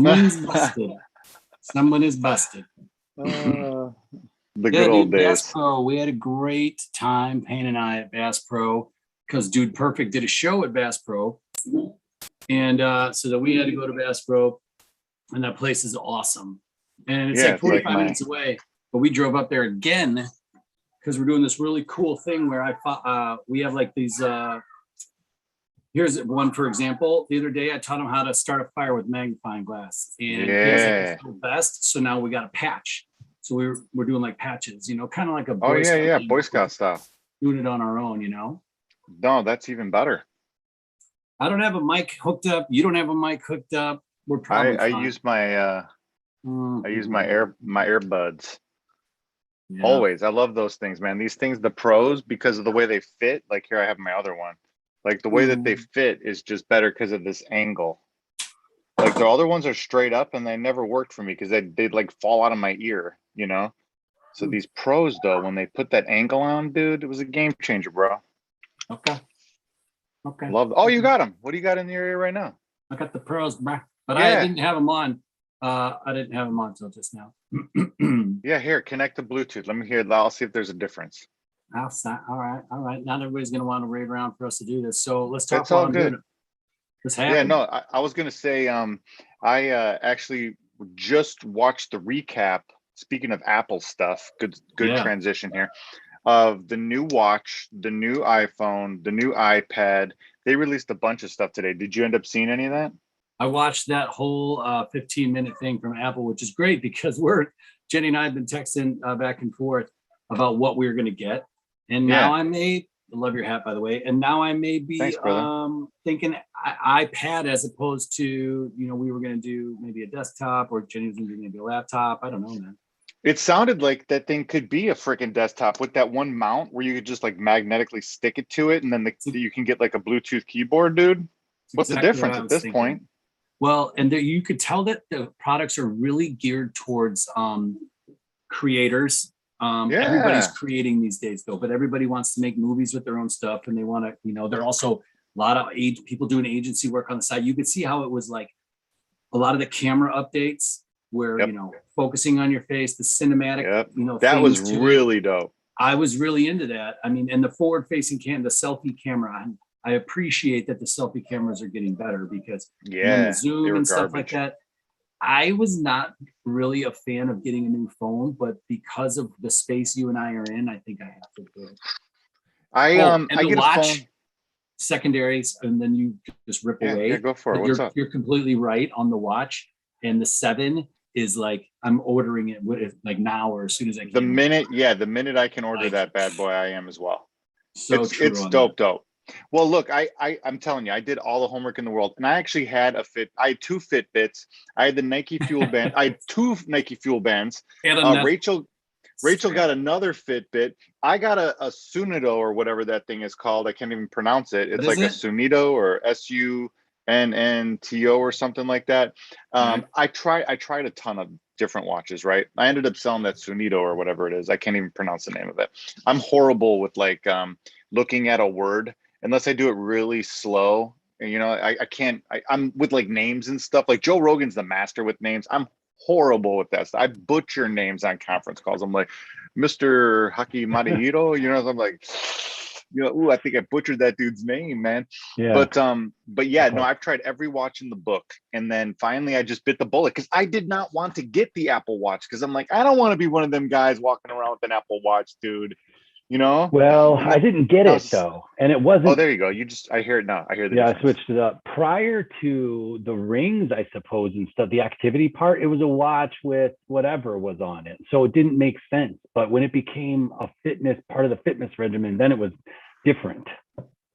Someone's busted. Someone is busted. The Yeah, good old dude, Bass days. Pro. We had a great time, Payne and I, at Bass Pro, because Dude Perfect did a show at Bass Pro, and so that we had to go to Bass Pro, and that place is awesome, and it's Yeah, like it's like 45 minutes away, but we drove up there again because we're doing this really cool thing where we have like these. Here's one, for example. The other day, I taught him how to start a fire with magnifying glass, and he has like Yeah. this little vest. So now we got a patch. So we're doing like patches, kind of like a Oh Boy Scout yeah, thing, Boy but Scout style. doing it on our own. No, that's even better. I don't have a mic hooked up. You don't have a mic hooked up. We're probably I fine. use my earbuds. Yeah. Always. I love those things, man. These things, the pros, because of the way they fit. Like here, I have my other one. Like the way that they fit is just better because of this angle. Like the other ones are straight up, and they never worked for me because they'd like fall out of my ear, So these pros, though, when they put that angle on, dude, it was a game changer, bro. Okay. Love. Oh, you got them. What do you got in your ear right now? I got the pros, bro. But Yeah. I didn't have them on. I didn't have them on until just now. Yeah, here, connect to Bluetooth. Let me hear. I'll see if there's a difference. All right. Not everybody's gonna want to raid around for us to do this. So let's talk That's all good. Yeah, no, I was gonna say, I actually just watched the recap. Speaking of Apple stuff, good transition here. Of the new watch, the new iPhone, the new iPad. They released a bunch of stuff today. Did you end up seeing any of that? I watched that whole 15-minute thing from Apple, which is great because Jenny and I have been texting back and forth about what we were going to get. And now I love your hat, by the way. And now I may be thinking iPad as opposed to, we were going to do maybe a desktop, or Jenny was going to do maybe a laptop. I don't know, man. It sounded like that thing could be a freaking desktop with that one mount where you could just like magnetically stick it to it, and then you can get like a Bluetooth keyboard, dude. What's the difference at this point? Well, and you could tell that the products are really geared towards creators. Everybody's creating these days, though, but everybody wants to make movies with their own stuff, and they want to, they're also a lot of people doing agency work on the side. You could see how it was like a lot of the camera updates where, focusing on your face, the cinematic, that was really dope. I was really into that. I mean, and the forward-facing the selfie camera, I appreciate that the selfie cameras are getting better because the zoom and stuff like that. I was not really a fan of getting a new phone, but because of the space you and I are in, I think I have to do it. I get watch, a phone. Secondaries, and then you just rip away. Yeah, go for it. What's up? You're completely right on the watch, and the 7 is like I'm ordering it like now or as soon as I can. The minute I can order that bad boy, I am as well. So it's dope. Well, look, I'm telling you, I did all the homework in the world, and I actually had I had 2 Fitbits. I had the Nike Fuel Band. I had 2 Nike Fuel Bands. And Rachel got another Fitbit. I got a Sunito or whatever that thing is called. I can't even pronounce it. It's like a Sunito or SUNNTO or something like that. I tried a ton of different watches, right? I ended up selling that Sunito or whatever it is. I can't even pronounce the name of it. I'm horrible with like looking at a word unless I do it really slow. And, I can't. I'm with like names and stuff. Like Joe Rogan's the master with names. I'm horrible with that. I butcher names on conference calls. I'm like, Mr. Haki Madahiro, I'm like, ooh, I think I butchered that dude's name, man. Yeah. But yeah, no, I've tried every watch in the book. And then finally I just bit the bullet because I did not want to get the Apple Watch because I'm like, I don't want to be one of them guys walking around with an Apple Watch, dude. Well, I didn't get it though, and it wasn't. Oh, there you go. I hear it now. I hear the difference. I switched it up. Prior to the rings, I suppose, and stuff, the activity part, it was a watch with whatever was on it, so it didn't make sense. But when it became a part of the fitness regimen, then it was different.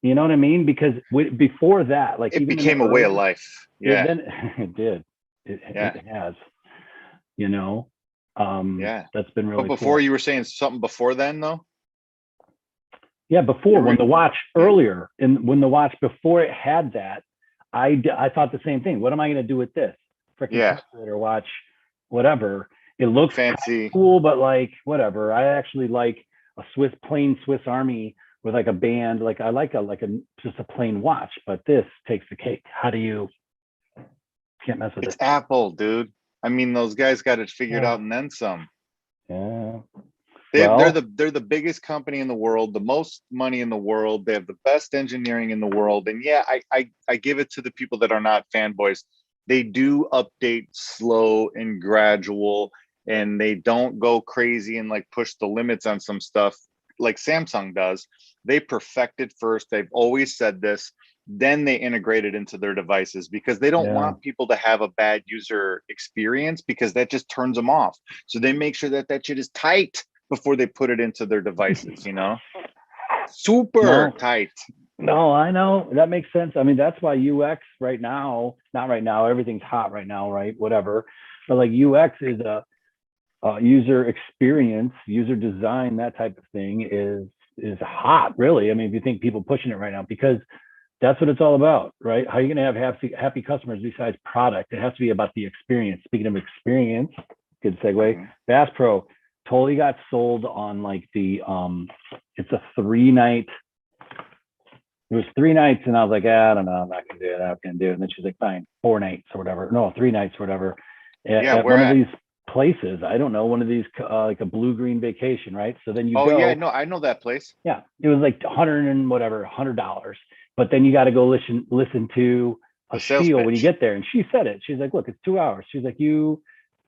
You know what I mean? Because before that, like it became a way of life. Yeah, it did. It has. That's been really. But before cool. You were saying something before then, though. Yeah, before when the watch earlier and when the watch before it had that, I thought the same thing. What am I going to do with this freaking calculator watch? Whatever. It looks fancy, cool, but like whatever. I actually like a plain Swiss Army with like a band. Like I like just a plain watch, but this takes the cake. How do you Can't mess with It's it. Apple, dude. I mean, those guys got it figured Yeah. out and then some. Yeah. They're Well, the biggest company in the world, the most money in the world. They have the best engineering in the world. And yeah, I give it to the people that are not fanboys. They do update slow and gradual, and they don't go crazy and like push the limits on some stuff like Samsung does. They perfect it first. They've always said this. Then they integrate it into their devices because they don't yeah. want people to have a bad user experience because that just turns them off. So they make sure that that shit is tight before they put it into their devices, you know? Super No. tight. No, I know that makes sense. I mean, that's why UX right now, not right now, everything's hot right now, right? Whatever. But like UX is a user experience, user design, that type of thing is hot, really. I mean, if you think people pushing it right now, because that's what it's all about, right? How are you going to have happy customers besides product? It has to be about the experience. Speaking of experience, good segue. Mhm. Bass Pro totally got sold on like the it's a 3-night. It was 3 nights, and I was like, I don't know, I'm not gonna do it. I'm not gonna do it. And then she's like, fine, 4 nights or whatever. No, 3 nights or whatever. Yeah, At where one of at? these places, I don't know, one of these like a blue green vacation, right? So then you Oh go. yeah, no, I know that place. Yeah, it was like 100 and whatever, $100. But then you got to go listen to a The sales spiel when you pitch. get there. And she said it. She's like, look, it's 2 hours. She's like, you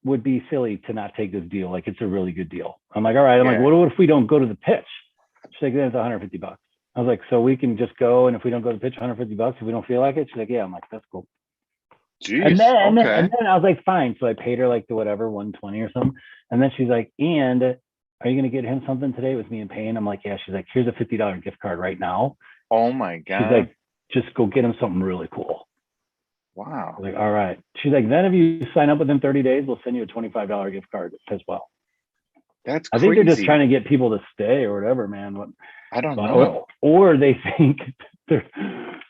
would be silly to not take this deal. Like, it's a really good deal. I'm like, all right. I'm like, Yeah. what if we don't go to the pitch? She's like, then it's $150. I was like, so we can just go, and if we don't go to the pitch, $150 if we don't feel like it. She's like, yeah. I'm like, that's cool. Jeez. And then Okay. and then I was like, fine. So I paid her like the whatever 120 or something. And then she's like, and are you gonna get him something today with me and Payne? I'm like, yeah. She's like, here's a $50 gift card right now. Oh my She's God. like, just go get him something really cool. I Wow. was like, all right. She's like, then if you sign up within 30 days, we'll send you a $25 gift card as well. That's I crazy. think they're just trying to get people to stay or whatever, man. I don't know. Or they think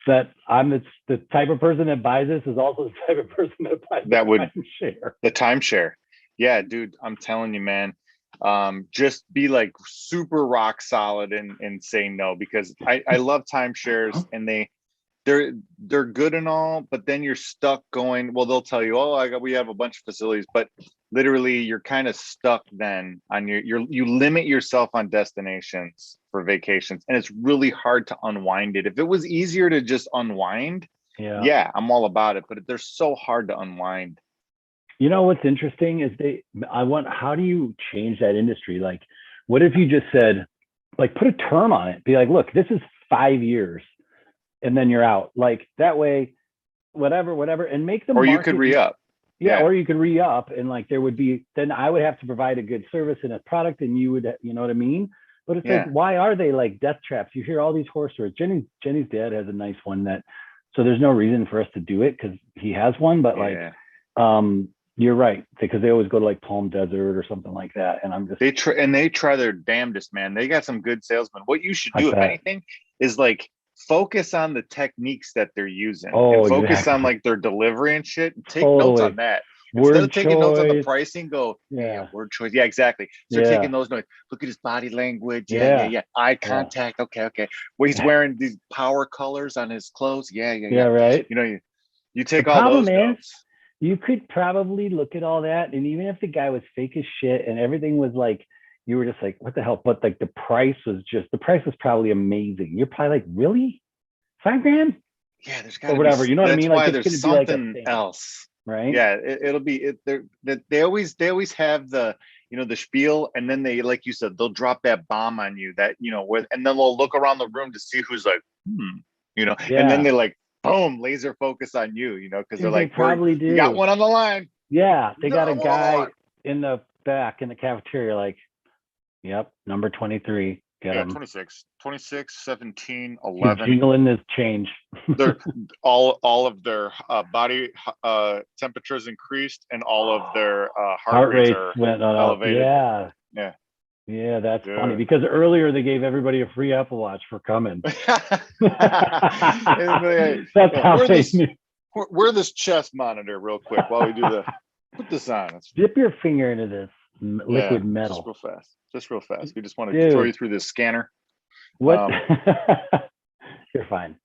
that I'm the type of person that buys this is also the type of person that buys That would share. the timeshare. Yeah, dude, I'm telling you, man. Just be like super rock solid and say no, because I love timeshares, and they're good and all, but then you're stuck going, well, they'll tell you, oh, we have a bunch of facilities, but literally you're kind of stuck then on you limit yourself on destinations for vacations, and it's really hard to unwind it. If it was easier to just unwind, yeah, I'm all about it, but they're so hard to unwind. You know what's interesting is how do you change that industry? Like, what if you just said, like, put a term on it, be like, look, this is 5 years, and then you're out. Like, that way, whatever, and make them. Or you could re-up. Yeah, or you could re-up, and like there would be, then I would have to provide a good service and a product, and you would, you know what I mean? But it's like, why are they like death traps? You hear all these horror stories. Jenny's dad has a nice one that, so there's no reason for us to do it because he has one, but like, you're right, because they always go to like Palm Desert or something like that, and I'm just they try their damnedest, man. They got some good salesmen. What you should do, if anything, is like focus on the techniques that they're using, and focus on like their delivery and shit. And take notes on that. Instead of taking notes on the pricing, go, word choice. Yeah, exactly. Start taking those notes. Look at his body language. Yeah. Eye contact. Okay. Well, he's wearing these power colors on his clothes. Yeah. Right. You know, you take all those notes. You could probably look at all that, and even if the guy was fake as shit and everything was like, you were just like, what the hell? But like the price was probably amazing. You're probably like, really? $5,000? Yeah, there's got to be whatever. You know what I mean? Why like there's something else, right? Yeah, it'll be they always have the, you know, the spiel, and then they, like you said, they'll drop that bomb on you that, you know, and then they'll look around the room to see who's like, you know, and then they like, boom, laser focus on you, you know, because they're like, probably do. You got one on the line. Yeah, they got a guy in the back in the cafeteria, like, yep, number 23. Get him. 26, 17, 11. Jingling his change. They're all of their body temperatures increased, and all of their heart rates went elevated. Yeah, that's funny, because earlier they gave everybody a free Apple Watch for coming. That's how they knew. Wear this chest monitor real quick while we do put this on. Dip your finger into this liquid metal. Just real fast. We just want to throw you through this scanner. What? You're fine.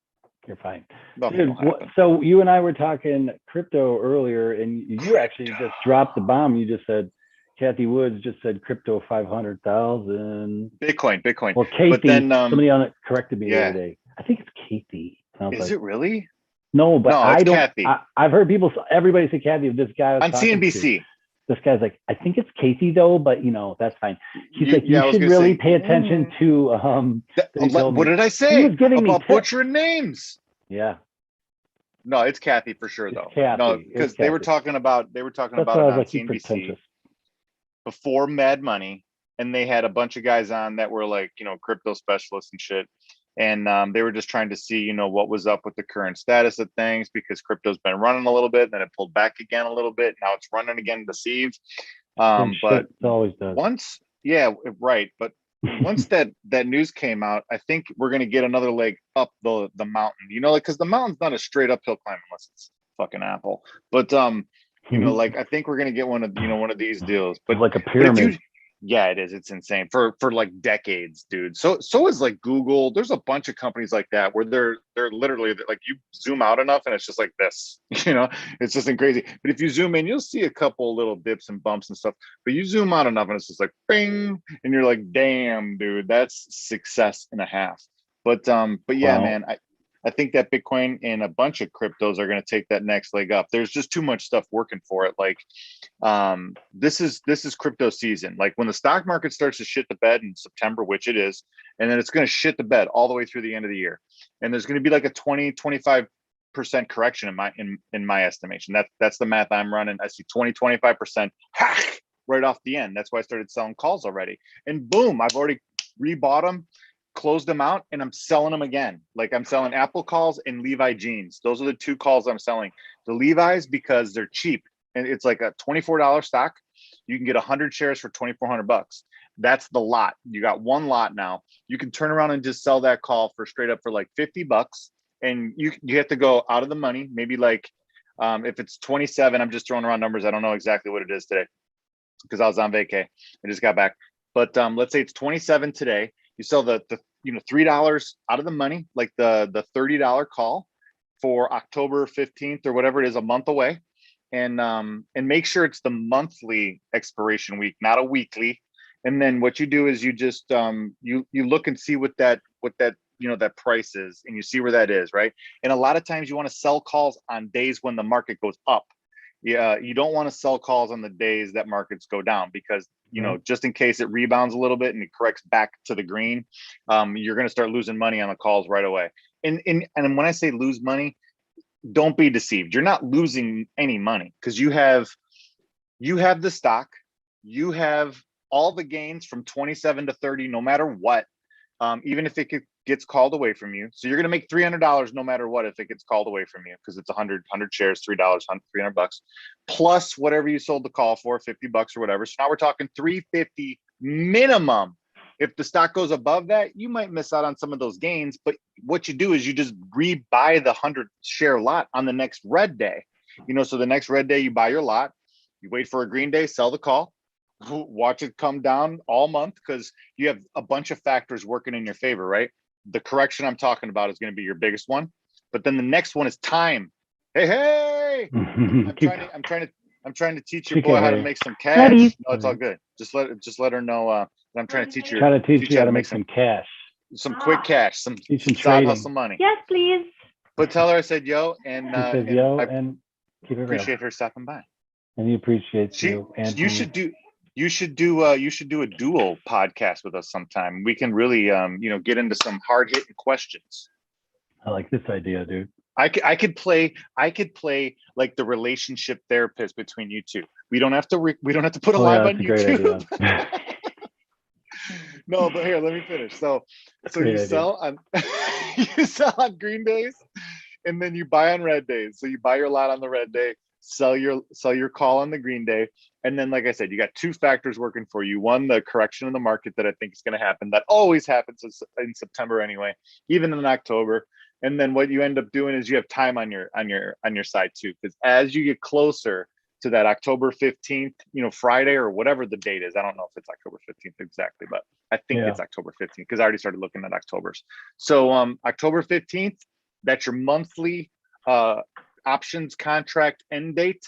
You're fine. Nothing Dude, will happen. so you and I were talking crypto earlier, and you actually just dropped the bomb. You just said Kathy Woods just said crypto 500,000. Bitcoin. Well, Kathy, But then, somebody on it corrected me the yeah. other day. I think it's Kathy. And I was Is like, it really? no, but No, I it's don't. Kathy. I've heard everybody say Kathy. This guy I was On talking to, CNBC. this guy's like, I think it's Casey though, but that's fine. He's like, Yeah, I you was should gonna really say, pay attention to that he told what me. did I He say was giving me about tips. butchering names? Yeah, No, it's Kathy for sure it's though. Kathy. No, It's because they were Kathy. talking about That's it why I was on like, you CNBC pretentious. before Mad Money, and they had a bunch of guys on that were like, crypto specialists and shit. And they were just trying to see, what was up with the current status of things, because crypto's been running a little bit, then it pulled back again a little bit. Now it's running again to seed. Same But shit, it always does. yeah, right. But once that news came out, I think we're gonna get another leg up the mountain. Because the mountain's not a straight uphill climb unless it's fucking Apple. But I think we're gonna get one of these deals. But like a but if pyramid. yeah, it is. It's insane for like decades, dude. So is like Google. There's a bunch of companies like that where they're literally like, you zoom out enough and it's just like this, it's just crazy. But if you zoom in, you'll see a couple little dips and bumps and stuff. But you zoom out enough and it's just like bing, and you're like, damn, dude, that's success and a half. But yeah, Wow. man, I think that Bitcoin and a bunch of cryptos are going to take that next leg up. There's just too much stuff working for it. Like, this is crypto season. Like when the stock market starts to shit the bed in September, which it is, and then it's going to shit the bed all the way through the end of the year. And there's going to be like a 25% correction in my estimation. That's the math I'm running. I see 25% right off the end. That's why I started selling calls already. And boom, I've already rebought them, closed them out, and I'm selling them again. Like I'm selling Apple calls and Levi jeans. Those are the two calls I'm selling. The Levi's because they're cheap, and it's like a $24 stock. You can get 100 shares for $2,400. That's the lot. You got one lot now. You can turn around and just sell that call for straight up for like $50, and you have to go out of the money. Maybe like if it's 27, I'm just throwing around numbers. I don't know exactly what it is today because I was on vacay. I just got back. But let's say it's 27 today. You sell the $3 out of the money, like the $30 call for October 15th or whatever it is, a month away, and make sure it's the monthly expiration week, not a weekly. And then what you do is you just you look and see what that that price is, and you see where that is, right? And a lot of times you want to sell calls on days when the market goes up. Yeah, you don't want to sell calls on the days that markets go down, because just in case it rebounds a little bit and it corrects back to the green, you're going to start losing money on the calls right away. And when I say lose money, don't be deceived. You're not losing any money, because you have the stock, you have all the gains from 27 to 30, no matter what, even if it gets called away from you. So you're going to make $300 no matter what if it gets called away from you, because it's 100 shares, $3, $300, plus whatever you sold the call for, $50 or whatever. So now we're talking $350 minimum. If the stock goes above that, you might miss out on some of those gains. But what you do is you just rebuy the 100 share lot on the next red day. So the next red day you buy your lot, you wait for a green day, sell the call, watch it come down all month, because you have a bunch of factors working in your favor, right? The correction I'm talking about is going to be your biggest one, but then the next one is time. Hey, I'm trying to teach your boy how to make some cash. No, it's all good. Just let her know that I'm trying to teach you. Trying to teach you how to make some cash, some quick cash, some side hustle money. Yes, please. But tell her I said yo, and she says yo, and keep it appreciate real. her stopping by. And he appreciates you. And you should do a dual podcast with us sometime. We can really get into some hard hitting questions. I like this idea, dude. I could play like the relationship therapist between you two. We don't have to put a live on YouTube. No, but here, let me finish. So you sell on green days, and then you buy on red days. So you buy your lot on the red day, sell your call on the green day. And then, like I said, you got two factors working for you. One, the correction in the market that I think is going to happen. That always happens in September anyway, even in October. And then what you end up doing is you have time on your side too, because as you get closer to that October 15th, Friday or whatever the date is. I don't know if it's October 15th exactly, but I think it's October 15th, because I already started looking at October's. So October 15th, That's your monthly options contract end date.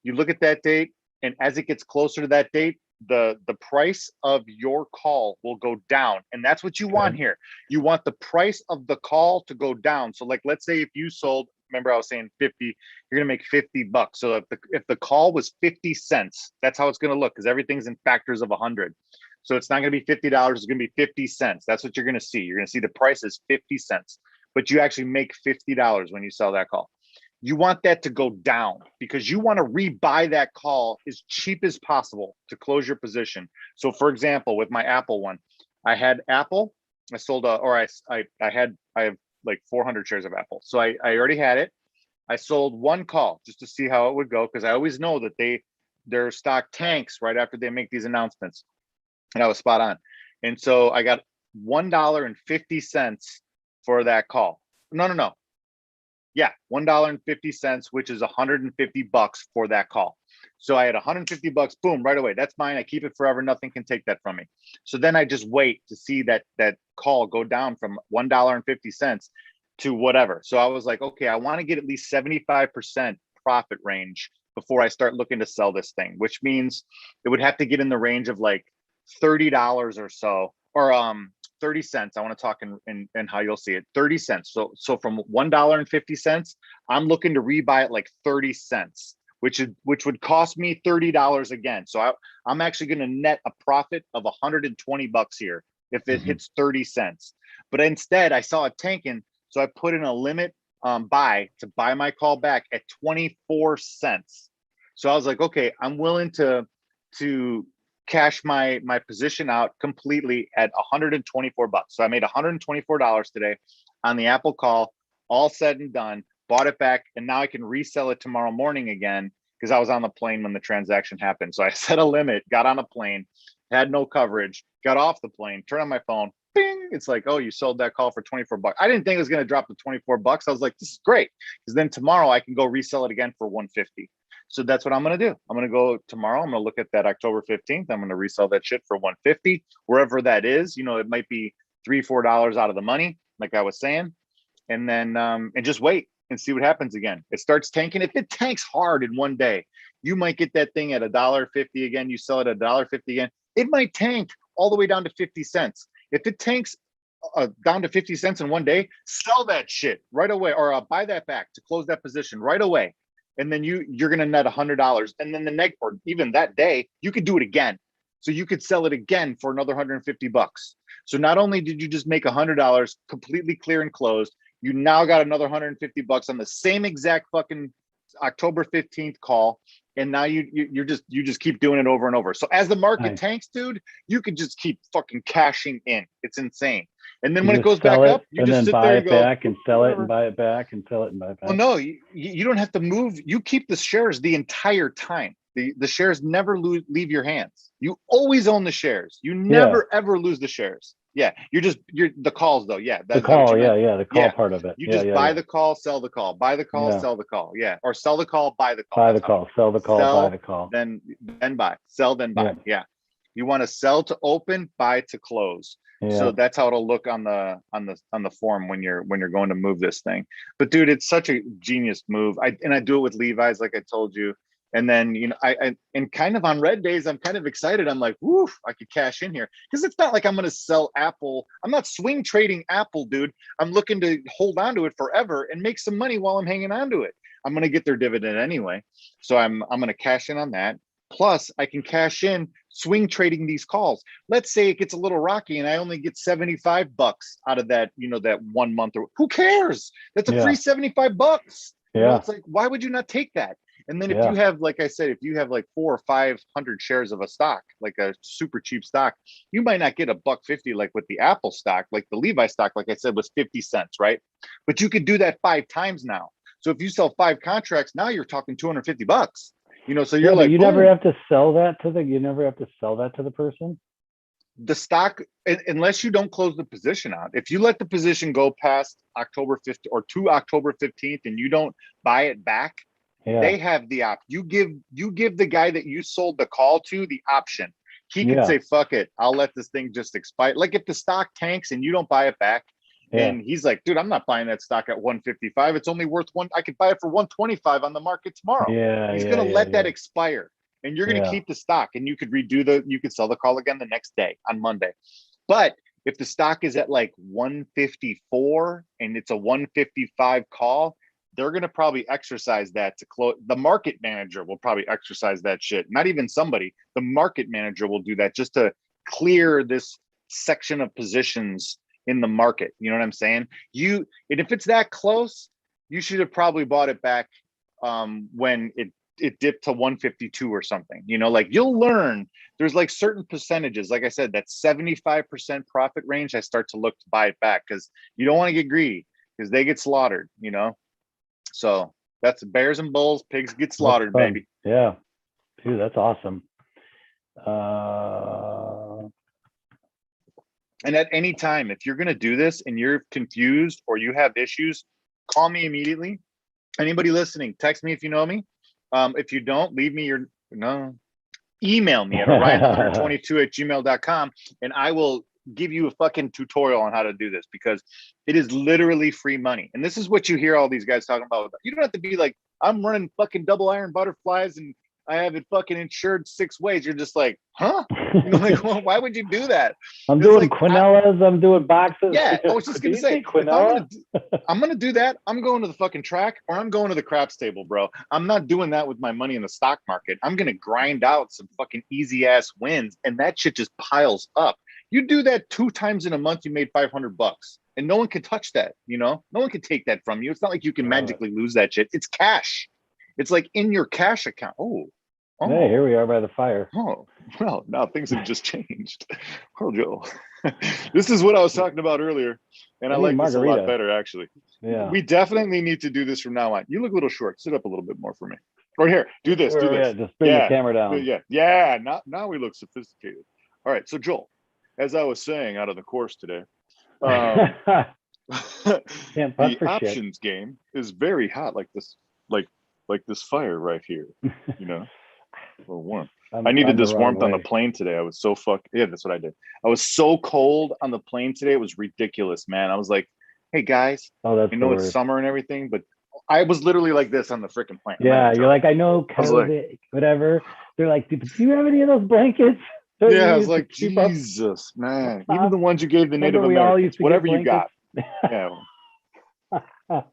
You look at that date, and as it gets closer to that date, the price of your call will go down. And that's what you want here. You want the price of the call to go down. So like, let's say if you sold, remember I was saying 50, you're gonna make $50. So if the call was 50 cents, that's how it's gonna look, because everything's in factors of 100. So it's not gonna be $50, it's gonna be 50 cents. That's what you're gonna see. You're gonna see the price is 50 cents, but you actually make $50 when you sell that call. You want that to go down because you want to rebuy that call as cheap as possible to close your position. So for example, with my Apple one, I had Apple, I sold I have like 400 shares of Apple. So I already had it. I sold one call just to see how it would go, because I always know that their stock tanks right after they make these announcements. And I was spot on. And so I got $1.50 for that call. No. Yeah, $1.50, which is $150 for that call. So I had $150, boom, right away. That's mine. I keep it forever. Nothing can take that from me. So then I just wait to see that call go down from $1.50 to whatever. So I was like, okay, I want to get at least 75% profit range before I start looking to sell this thing, which means it would have to get in the range of like $30 or so, or 30 cents. I want to talk in how you'll see it. 30 cents. So from $1.50, I'm looking to rebuy it like 30 cents, which would cost me $30 again. So I'm actually going to net a profit of $120 here if it hits 30 cents. But instead, I saw it tanking, so I put in a limit buy to buy my call back at 24 cents. So I was like, okay, I'm willing to cash my position out completely at $124. So I made $124 today on the Apple call, all said and done, bought it back, and now I can resell it tomorrow morning again, because I was on the plane when the transaction happened. So I set a limit, got on a plane, had no coverage, got off the plane, turned on my phone, bing, it's like, oh, you sold that call for 24 bucks. I didn't think it was going to drop to 24 bucks. I was like, this is great, because then tomorrow I can go resell it again for 150. So that's what I'm going to do. I'm going to go tomorrow. I'm going to look at that October 15th. I'm going to resell that shit for 150, wherever that is. You know, it might be $3-4 out of the money, like I was saying. And then, and just wait and see what happens again. It starts tanking. If it tanks hard in one day, you might get that thing at $1.50 again. You sell it at $1.50 again. It might tank all the way down to 50 cents. If it tanks down to 50 cents in one day, sell that shit right away, or buy that back to close that position right away. And then you're going to net $100. And then the next, or even that day, you could do it again. So you could sell it again for another $150. So not only did you just make $100 completely clear and closed, you now got another $150 on the same exact fucking October 15th call. And now you just keep doing it over and over. So as the market tanks, dude, you could just keep fucking cashing in. It's insane. And then when it goes back up, you just sit there and go, back and sell it and buy it back and sell it and buy it back. Well, no, you don't have to move. You keep the shares the entire time. The shares never leave your hands. You always own the shares. You never ever lose the shares. Yeah, you're the calls though. Yeah, the call. The call part of it. You just buy the call, sell the call, buy the call, sell the call. Yeah, or sell the call, buy the call. Buy the call, sell the call, buy the call. Then buy, sell, then buy. Yeah. You want to sell to open, buy to close. Yeah. So that's how it'll look on the form when you're going to move this thing. But dude, it's such a genius move. I do it with Levi's, like I told you. And then, you know, I and kind of on red days, I'm kind of excited. I'm like, woof, I could cash in here, because it's not like I'm going to sell Apple. I'm not swing trading Apple, dude. I'm looking to hold on to it forever and make some money while I'm hanging on to it. I'm going to get their dividend anyway. So I'm going to cash in on that. Plus, I can cash in swing trading these calls. Let's say it gets a little rocky and I only get $75 out of that, you know, that 1 month. Or who cares? That's a free $75. Yeah. You know, it's like, why would you not take that? And then if you have, like I said, if you have like 400 or 500 shares of a stock, like a super cheap stock, you might not get $1.50 like with the Apple stock. Like the Levi stock, like I said, was 50 cents, right? But you could do that 5 times now. So if you sell 5 contracts, now you're talking $250. You know, so you're like, you never have to sell that to the person. The stock, unless you don't close the position out. If you let the position go past October 15th or to October 15th and you don't buy it back, they have the option. You give the guy that you sold the call to the option. He can say, fuck it, I'll let this thing just expire. Like if the stock tanks and you don't buy it back Yeah. And he's like, dude, I'm not buying that stock at 155. It's only worth I could buy it for 125 on the market tomorrow. Yeah. He's yeah, going to yeah, let that yeah. expire, and you're going to Yeah. keep the stock, and you could you could sell the call again the next day on Monday. But if the stock is at like 154 and it's a 155 call, they're going to probably exercise that to close. The market manager will probably exercise that shit. Not even somebody, the market manager will do that just to clear this section of positions in the market. You know what I'm saying? And if it's that close, you should have probably bought it back when it dipped to 152 or something. You know, like you'll learn there's like certain percentages. Like I said, that 75% profit range, I start to look to buy it back because you don't want to get greedy because they get slaughtered, you know? So that's bears and bulls, pigs get slaughtered, baby. Yeah. Dude, that's awesome. And at any time, if you're going to do this and you're confused or you have issues, call me immediately. Anybody listening, text me if you know me. If you don't, leave me email me at orion122@gmail.com, and I will give you a fucking tutorial on how to do this, because it is literally free money. And this is what you hear all these guys talking about. You don't have to be like, I'm running fucking double iron butterflies and I have it fucking insured 6 ways. You're just like, huh? You know, like, well, why would you do that? I'm It's doing like, Quinellas. I'm doing boxes. Yeah, I was just Do gonna you say, think Quinella? I'm gonna do that. I'm going to the fucking track, or I'm going to the craps table, bro. I'm not doing that with my money in the stock market. I'm gonna grind out some fucking easy ass wins, and that shit just piles up. You do that 2 times in a month, you made $500, and no one can touch that. You know, no one can take that from you. It's not like you can magically lose that shit. It's cash. It's like in your cash account. Oh, Hey, here we are by the fire. Oh, well, now things have just changed. Well, Joel, this is what I was talking about earlier, and I like this a lot better, actually. Yeah. We definitely need to do this from now on. You look a little short. Sit up a little bit more for me. Or here, do this. Do this. Yeah, just bring the camera down. Yeah. Now we look sophisticated. All right. So, Joel, as I was saying out of the course today, the options game is very hot, like this, like this fire right here. You know. A little warm. I needed this warmth on the plane today. I was so that's what I did. I was so cold on the plane today. It was ridiculous, man. I was like, hey guys, I know it's summer and everything, but I was literally like this on the freaking plane. Yeah, you're like, I know COVID, whatever. They're like, do you have any of those blankets? Yeah, I was like, Jesus, man. Even the ones you gave the Native Americans, whatever you got. Yeah. They're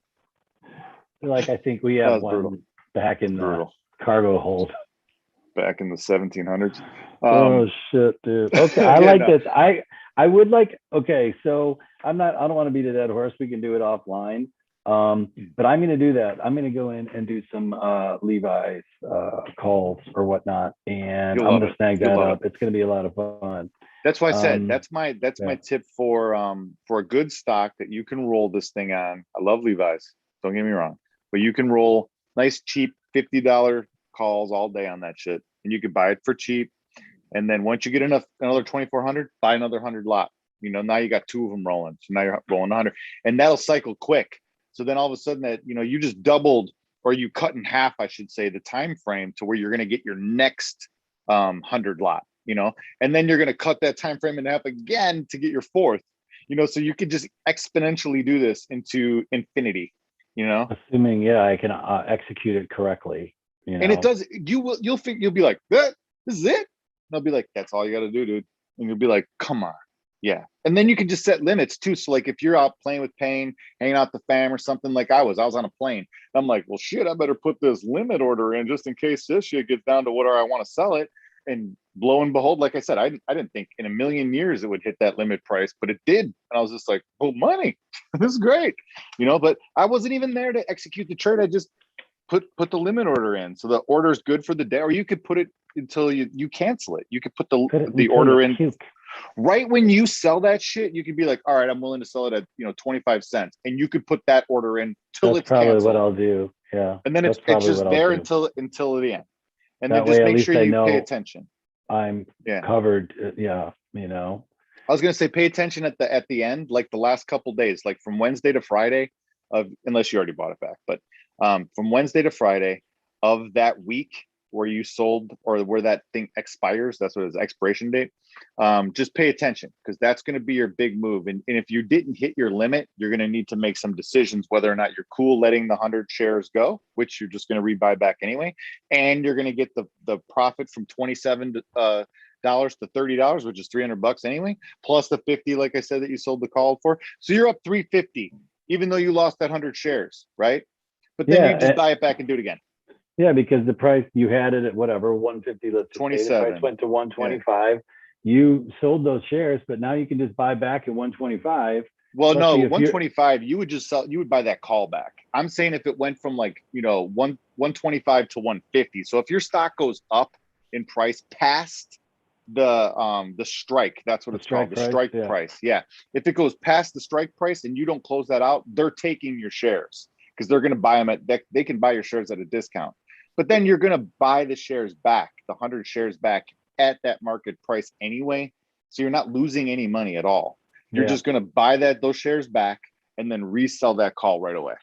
like, I think we have one back in the cargo hold. Back in the 1700s. Oh shit, dude. Okay, I like this. I would like. Okay, so I don't want to beat a dead horse. We can do it offline. But I'm going to do that. I'm going to go in and do some Levi's calls or whatnot, and I'm going to snag that up. It's going to be a lot of fun. That's why I said that's my tip for a good stock that you can roll this thing on. I love Levi's. Don't get me wrong, but you can roll nice cheap $50 calls all day on that shit, and you can buy it for cheap. And then once you get another 2,400, buy another 100 lot. You know, now you got 2 of them rolling. So now you're rolling 100, and that'll cycle quick. So then all of a sudden that, you know, you just doubled, or you cut in half, I should say, the time frame to where you're going to get your next 100 lot, you know, and then you're going to cut that time frame in half again to get your 4th, you know, so you could just exponentially do this into infinity, you know, assuming I can execute it correctly. You know? And it does. You'll be like, this is it. And I'll be like, that's all you got to do, dude. And you'll be like, come on, yeah. And then you can just set limits too. So like, if you're out playing with pain, hanging out the fam or something, like I was on a plane. I'm like, well, shit, I better put this limit order in just in case this shit gets down to what I want to sell it. And lo and behold, like I said, I didn't think in a million years it would hit that limit price, but it did. And I was just like, oh, money, this is great, you know. But I wasn't even there to execute the trade. I just put the limit order in, so the order is good for the day, or you could put it until you cancel it. You could put the order in right when you sell that shit. You could be like, all right, I'm willing to sell it at 25 cents, and you could put that order in till it's probably canceled. What I'll do. Yeah, and then it's just there until the end, and that then just make sure you pay attention. I'm covered. Yeah, you know. I was gonna say, pay attention at the end, like the last couple days, like from Wednesday to Friday, unless you already bought it back, but from Wednesday to Friday of that week, where you sold or where that thing expires, that's what it is, expiration date, just pay attention, because that's going to be your big move. And if you didn't hit your limit, you're going to need to make some decisions whether or not you're cool letting the 100 shares go, which you're just going to rebuy back anyway, and you're going to get the profit from $27 to $30, which is $300 anyway, plus the 50, like I said, that you sold the call for. So you're up 350, even though you lost that 100 shares, right? But then you just buy it back and do it again. Yeah, because the price, you had it at whatever, 150, let's just say 27. the price went to 125. You sold those shares, but now you can just buy back at 125. Well, no, Especially if 125, you would just sell, you would buy that call back. I'm saying if it went from like, 125 to 150. So if your stock goes up in price past the strike, that's what it's called, the strike price. Yeah. If it goes past the strike price and you don't close that out, they're taking your shares, because they're going to buy them they can buy your shares at a discount. But then you're going to buy the shares back, the 100 shares back at that market price anyway. So you're not losing any money at all. You're just going to buy those shares back and then resell that call right away.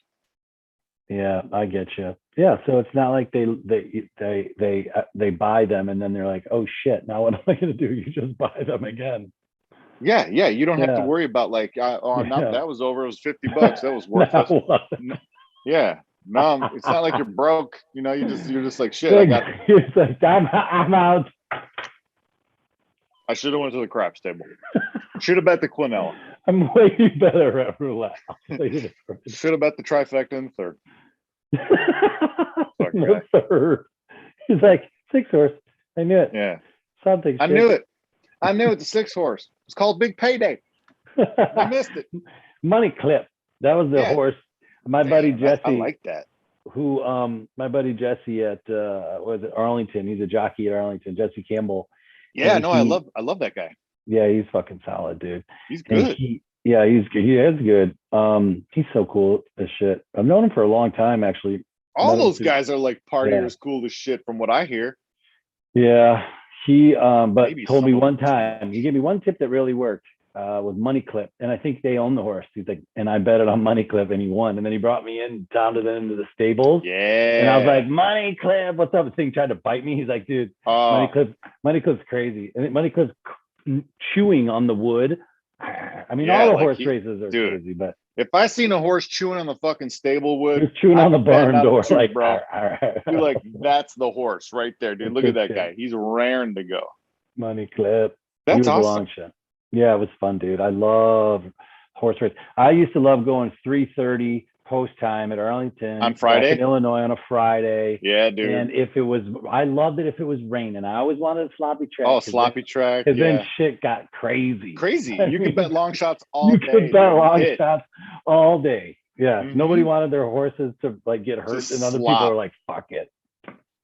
Yeah, I get you. Yeah, so it's not like they buy them and then they're like, oh shit, now what am I going to do? You just buy them again. Yeah, you don't have to worry about like, that was over. It was $50. That was worthless. Yeah, no, it's not like you're broke. You're just like, shit. It's like, I'm out. I should have went to the craps table. Should have bet the quinella. I'm way better at roulette. Should have bet the trifecta in the third. The third. He's like, 6 horse. I knew it. Yeah. Something. I knew it. The 6 horse. It's called Big Payday. I missed it. Money Clip. That was the horse. My buddy Jesse. I like that. Who my buddy Jesse at was it Arlington? He's a jockey at Arlington. Jesse Campbell. Yeah, no, I love that guy. Yeah, he's fucking solid, dude. He's good. He is good. He's so cool as shit. I've known him for a long time, actually. All those guys are like partiers, cool as shit, from what I hear. Yeah, he but told me one time, he gave me one tip that really worked with Money Clip, and I think they own the horse. He's like, and I bet it on Money Clip, and he won. And then he brought me down to the stables. Yeah. And I was like, Money Clip, what's up? The thing tried to bite me. He's like, dude, Money Clip's crazy. And Money Clip's chewing on the wood. I mean, all the horse races are crazy, but if I seen a horse chewing on the fucking stable wood, he's chewing on the barn door, like, bro, you're like, that's the horse right there, dude. Look at that guy. He's raring to go. Money Clip. That's awesome. Yeah, it was fun, dude. I love horse race. I used to love going 3:30 post time at Arlington on Friday, in Illinois on a Friday. Yeah, dude. And I loved it if it was raining. I always wanted a sloppy track. Oh, sloppy track. Because then shit got crazy. You could bet long shots all day. You could bet long shots all day. Yeah. Mm-hmm. Nobody wanted their horses to like get hurt, and other people are like, fuck it.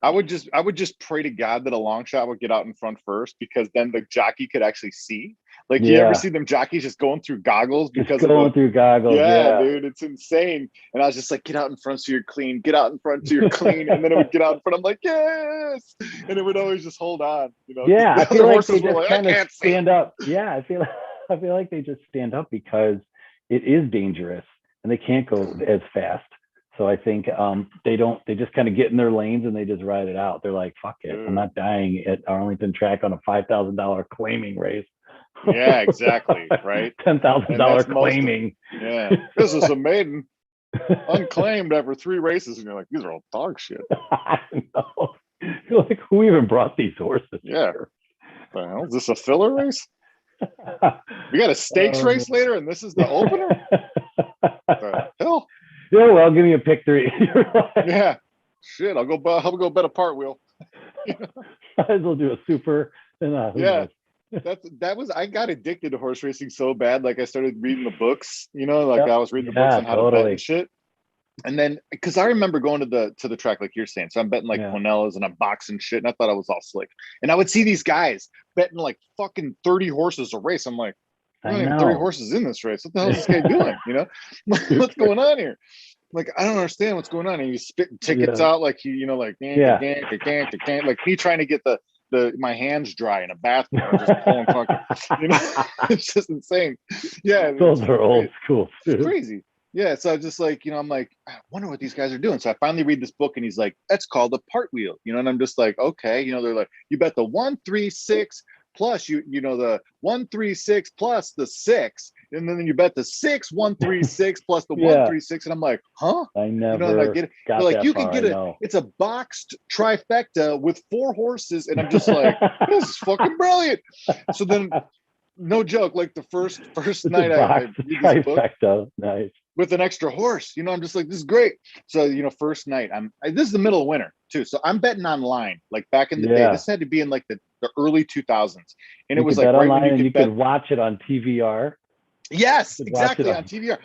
I would just pray to God that a long shot would get out in front first, because then the jockey could actually see. Like, you ever see them jockeys just going through goggles through goggles? Yeah, dude, it's insane. And I was just like, get out in front so you're clean. Get out in front so you're clean. And then it would get out in front. I'm like, yes. And it would always just hold on. Yeah, I feel like they just kind of stand up. Yeah, I feel like they just stand up because it is dangerous and they can't go as fast. So I think they just kind of get in their lanes and they just ride it out. They're like, fuck it, I'm not dying at Arlington track on a $5,000 claiming race. Yeah, exactly. Right. $10,000 claiming. Yeah. This is a maiden unclaimed after 3 races. And you're like, these are all dog shit. I know. You're like, who even brought these horses? Yeah. Well, is this a filler race? We got a stakes race later and this is the opener? Hell. Yeah, well, give me a pick 3. Yeah. Shit, I'll go bet a part wheel. Might as well do a super. Yeah. I got addicted to horse racing so bad. Like, I started reading the books, I was reading the books on how to bet and shit. And then, because I remember going to the track, like you're saying, so I'm betting like Quinellas and I'm boxing shit, and I thought I was all slick. And I would see these guys betting like fucking 30 horses a race. I'm like, there ain't even 30 horses in this race. What the hell is this guy doing? What's going on here? Like, I don't understand what's going on. And he's spitting tickets out like like me trying to get my hands dry in a bathroom, just pulling fucking, it's just insane. Yeah, those are old school. It's crazy. Yeah, so I was just like, I'm like, I wonder what these guys are doing. So I finally read this book, and he's like, that's called a part wheel, and I'm just like, okay, they're like, you bet the 136 plus the 136 plus the six, and then you bet the 6 136 plus the Yeah. 136, and I'm like, huh? I And I never get it. They're got like, that you could far. get I know. it's a boxed trifecta with 4 horses, and I'm just like, this is fucking brilliant. So then, no joke, like the first It's night a I box read this book trifecta. Nice. with an extra horse, I'm just like, this is great. So first night, this is the middle of winter too, so I'm betting online. Like back in the day, Yeah. this had to be in like the early 2000s, and You it was could like bet right when online you and could you bet. could watch it on TVR. Yes, You could watch it exactly, on TVR.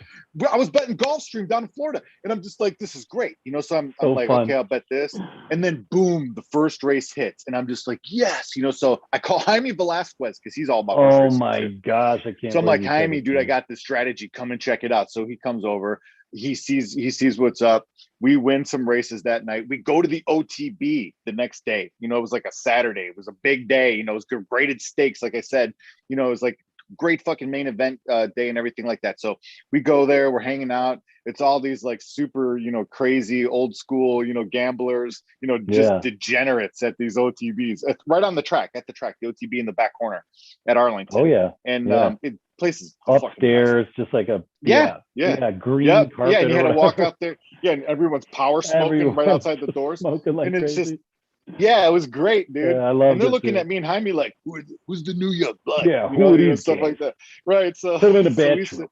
I was betting Gulfstream down in Florida, and I'm just like, this is great, so I'm So like, fun. okay, I'll bet this, and then boom, the first race hits, and I'm just like, yes, so I call Jaime Velasquez because he's all about horse Oh racing my too. gosh, I can't So I'm like, believe you said Jaime, it dude, to I me. got this strategy. Come and check it out. So he comes over. He sees what's up. We win some races that night. We go to the OTB the next day. It was like a Saturday. It was a big day. It was graded stakes. Like I said, it was like great fucking main event day and everything like that. So we go there. We're hanging out. It's all these like super, crazy old school, gamblers, just Yeah. degenerates at these OTBs. It's right on the track, the OTB in the back corner at Arlington. Oh yeah. And Yeah. it places Upstairs, just like a yeah, green carpet. yeah, and you had or to walk whatever. out there. Yeah, and everyone's power smoking Everyone's right outside the doors. smoking like And it's crazy. just, yeah, it was great, dude. Yeah, I And loved they're it looking too. at me and Jaime like, who's the new young blood? Yeah, who are these stuff guys? like that. Right. So, Put them in a so we bedroom.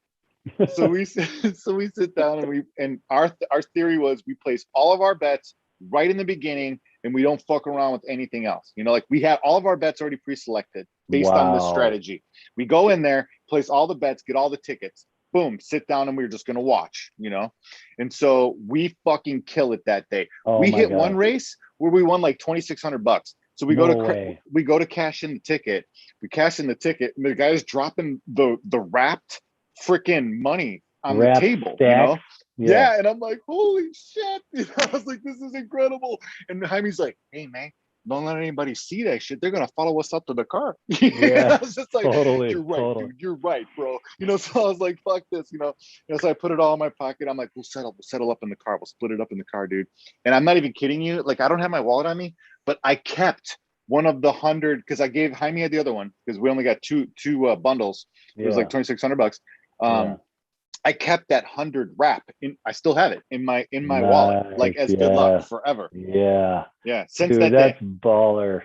so we so we sit down, and our theory was we place all of our bets right in the beginning, and we don't fuck around with anything else. Like we have all of our bets already pre-selected based on this Wow. strategy. We go in there, place all the bets, get all the tickets, boom, sit down, and we're just gonna watch. And so we fucking kill it that day. Oh We my hit God. one race where we won like $2,600. So we No go way. to cash in the ticket. We cash in the ticket, and the guy's dropping the wrapped freaking money on Wrapped the table, stacks. Yeah, and I'm like, holy shit. I was like, this is incredible. And Jaime's like, hey man, don't let anybody see that shit. They're gonna follow us up to the car. Yeah, I was just like, totally. you're right, Totally. dude. You're right, bro. So I was like, fuck this, So I put it all in my pocket. I'm like, we'll settle up in the car. We'll split it up in the car, dude. And I'm not even kidding you. Like, I don't have my wallet on me, but I kept one of the 100 because I gave Jaime the other one because we only got two bundles. It was like $2,600. I kept that 100 wrap in. I still have it in my wallet, like as good luck forever. Yeah. Since Dude, that that's day. baller.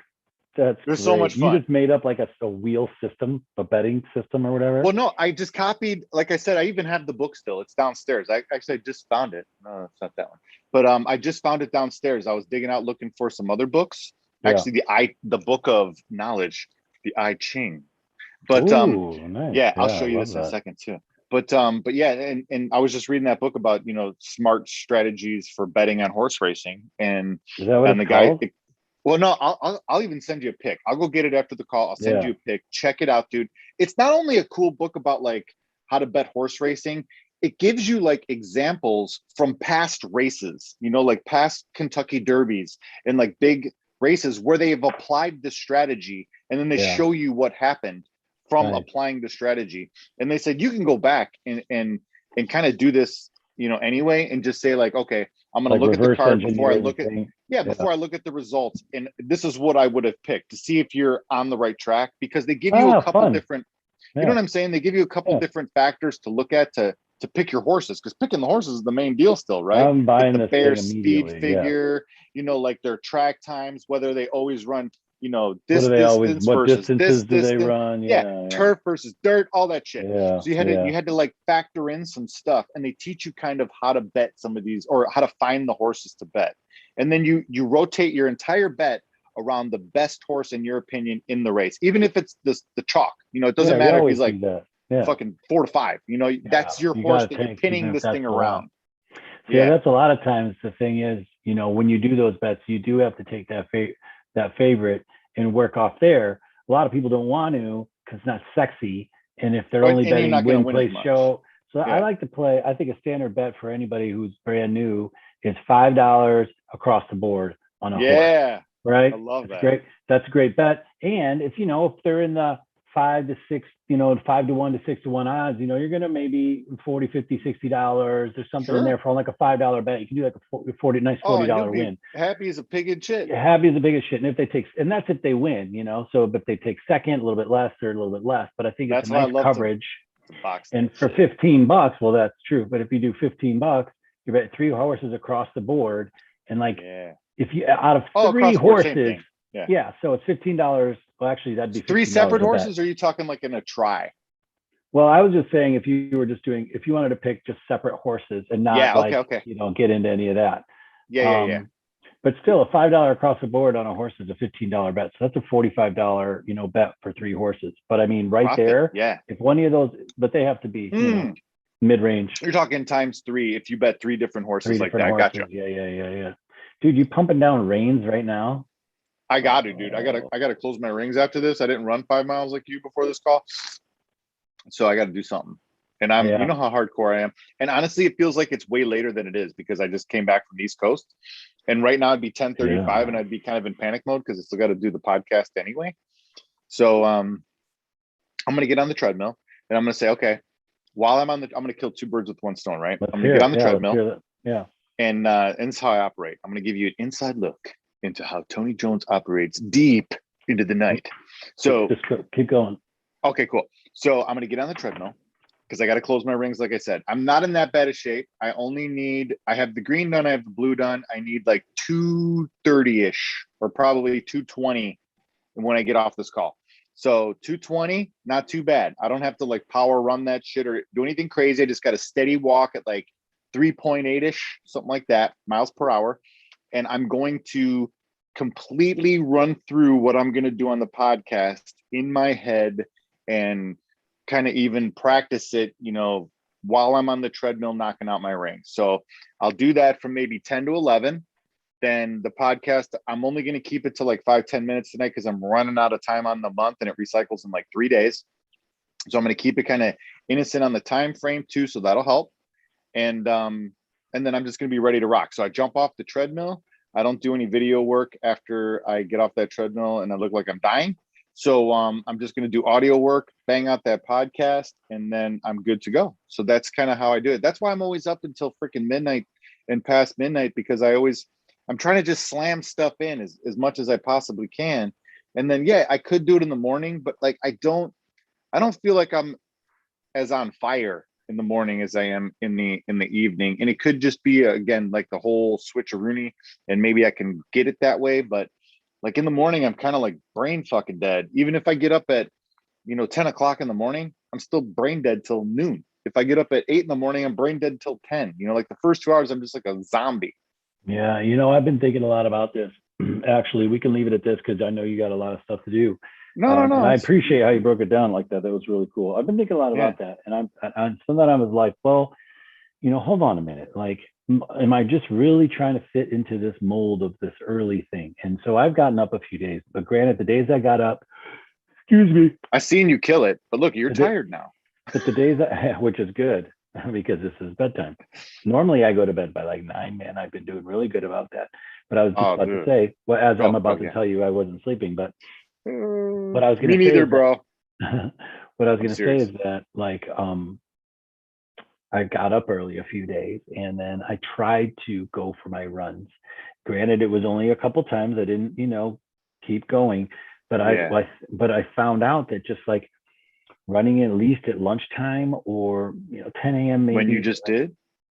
That's It was great. so much fun. You just made up like a wheel system, a betting system or whatever. Well, no, I just copied. Like I said, I even have the book still. It's downstairs. I just found it. No, it's not that one. But I just found it downstairs. I was digging out looking for some other books. Actually, the book of knowledge, the I Ching. But ooh, nice. yeah, I'll show you this in a second too. But yeah, and I was just reading that book about smart strategies for betting on horse racing, and is that what and it's the guy. called? Well, no, I'll even send you a pic. I'll go get it after the call. I'll send you a pic. Check it out, dude. It's not only a cool book about like how to bet horse racing. It gives you like examples from past races, like past Kentucky Derbies and like big races where they have applied the strategy, and then they show you what happened from applying the strategy. And they said you can go back and kind of do this, anyway, and just say like, okay, I'm going to look at the card before I look at before I look at the results, and this is what I would have picked to see if you're on the right track, because they give you a couple different, you know what I'm saying? They give you a couple different factors to look at to pick your horses, because picking the horses is the main deal still, right? I'm buying the this bear thing speed immediately. figure, like their track times, whether they always run, this distance versus distances do they distance. run? Turf versus dirt, all that shit. Yeah. So you had to like factor in some stuff, and they teach you kind of how to bet some of these, or how to find the horses to bet. And then you rotate your entire bet around the best horse in your opinion in the race, even if it's the chalk. It doesn't matter if he's like fucking 4 to 5. That's your horse that you're pinning this thing around. Yeah, that's a lot of times the thing is, when you do those bets, you do have to take that favorite and work off there. A lot of people don't want to because it's not sexy, and if they're only betting win, play, show. So I like to play. I think a standard bet for anybody who's brand new is $5 across the board on a horse. Right. I love that. Great. That's a great bet. And if if they're in the 5 to 1 to 6 to 1 odds, you're going to maybe $40, $50, $60. There's something in there for like a $5 bet. You can do like a $40 win. Happy as a pig in shit. Happy as the biggest shit. And that's if they win, so if they take second, a little bit less, third, a little bit less. But I think it's a nice coverage. And for $15, well, that's true. But if you do $15, you bet 3 horses across the board. And like, if you out of 3 horses, so it's $15. Well, actually, that'd be 3 separate horses. Or are you talking like in a try? Well, I was just saying if you wanted to pick just separate horses and not get into any of that. But still, a $5 across the board on a horse is a $15 bet. So that's a $45, bet for 3 horses. But I mean, there, if one of those, but they have to be mid-range. You're talking times 3 if you bet 3 different horses like that. Gotcha. Yeah. Dude, you pumping down reins right now? I got to, dude. I gotta close my rings after this. I didn't run 5 miles like you before this call, so I got to do something. And you know how hardcore I am. And honestly, it feels like it's way later than it is because I just came back from the East Coast, and right now it'd be 10:35, and I'd be kind of in panic mode because I still got to do the podcast anyway. So I'm gonna get on the treadmill, and I'm gonna say, okay, while I'm gonna kill 2 birds with 1 stone, right? I'm gonna get on the treadmill, and this is how I operate. I'm gonna give you an inside look into how Tony Jones operates deep into the night. So just keep going. Okay, cool. So I'm going to get on the treadmill because I got to close my rings. Like I said, I'm not in that bad of shape. I have the green done. I have the blue done. I need like 230-ish or probably 220 when I get off this call. So 220, not too bad. I don't have to like power run that shit or do anything crazy. I just got a steady walk at like 3.8-ish, something like that, miles per hour. And I'm going to completely run through what I'm going to do on the podcast in my head and kind of even practice it, while I'm on the treadmill knocking out my rings. So I'll do that from maybe 10 to 11. Then the podcast, I'm only going to keep it to like 5-10 minutes tonight because I'm running out of time on the month and it recycles in like 3 days. So I'm going to keep it kind of innocent on the time frame too. So that'll help. And then I'm just going to be ready to rock. So I jump off the treadmill. I don't do any video work after I get off that treadmill and I look like I'm dying. So I'm just going to do audio work, bang out that podcast, and then I'm good to go. So that's kind of how I do it. That's why I'm always up until freaking midnight and past midnight, because I'm trying to just slam stuff in as much as I possibly can. And then, I could do it in the morning, but like, I don't feel like I'm as on fire in the morning as I am in the evening. And it could just be, again, like the whole switcheroonie, and maybe I can get it that way. But like in the morning, I'm kind of like brain fucking dead. Even if I get up at, 10 o'clock in the morning, I'm still brain dead till noon. If I get up at 8 in the morning, I'm brain dead till 10. Like the first 2 hours, I'm just like a zombie. Yeah. I've been thinking a lot about this. Actually, we can leave it at this because I know you got a lot of stuff to do. No. I appreciate how you broke it down like that. That was really cool. I've been thinking a lot about that. And I'm sometimes I was like, well, hold on a minute. Like, am I just really trying to fit into this mold of this early thing? And so I've gotten up a few days, but granted, the days I got up, excuse me. I seen you kill it, but look, you're tired now. But the days, which is good because this is bedtime. Normally I go to bed by like 9, man. I've been doing really good about that. But I was just about to say, I'm about to tell you, I wasn't sleeping, but what I was going to say. Me neither, bro. What I was going to say is that like, I got up early a few days and then I tried to go for my runs. Granted, it was only a couple times. I didn't, keep going, but I found out that just like running at least at lunchtime or, 10 a.m. maybe. When you just did?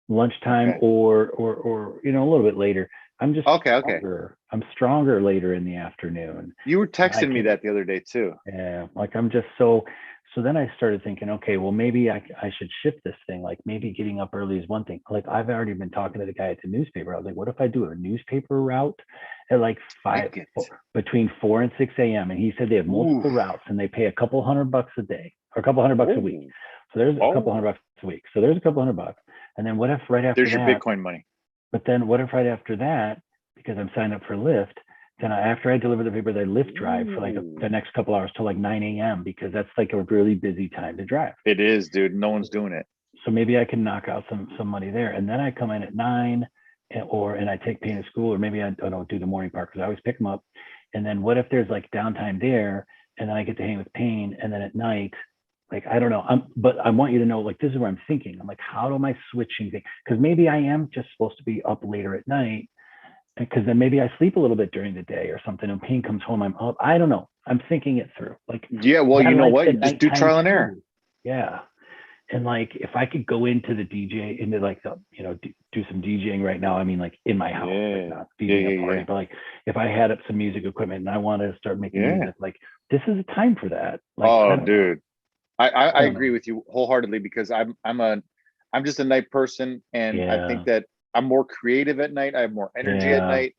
Lunchtime or a little bit later. I'm just stronger. I'm stronger later in the afternoon. You were texting me that the other day too. Yeah. Like I'm just so then I started thinking, okay, well, maybe I should shift this thing. Like maybe getting up early is one thing. Like I've already been talking to the guy at the newspaper. I was like, what if I do a newspaper route at like between 4 and 6 a.m. And he said they have multiple routes and they pay a couple $100 a day or a couple $100 a week. So there's a couple $100 a week. So there's a couple $100. And then what if right after there's your Bitcoin money. But then what if right after that, because I'm signed up for Lyft, then after I deliver the papers, I Lyft drive for like the next couple hours till like 9 a.m. because that's like a really busy time to drive. It is, dude. No one's doing it. So maybe I can knock out some money there. And then I come in at 9 and I take Payne to school, or maybe I don't do the morning part because I always pick them up. And then what if there's like downtime there and then I get to hang with Payne, and then at night, like, I don't know. But I want you to know, like, this is where I'm thinking. I'm like, how am I switching things? Because maybe I am just supposed to be up later at night, because then maybe I sleep a little bit during the day or something. And Payne comes home, I'm up. I don't know. I'm thinking it through. Like, Yeah, well, you know what? You just do trial and error. Yeah. And like, if I could go into the DJ, into like the, do some DJing right now. I mean, like in my house, like not DJing a party, but like if I had up some music equipment and I wanted to start making music, like this is a time for that. Like, oh, dude, I agree with you wholeheartedly, because I'm just a night person, and I think that I'm more creative at night. I have more energy at night.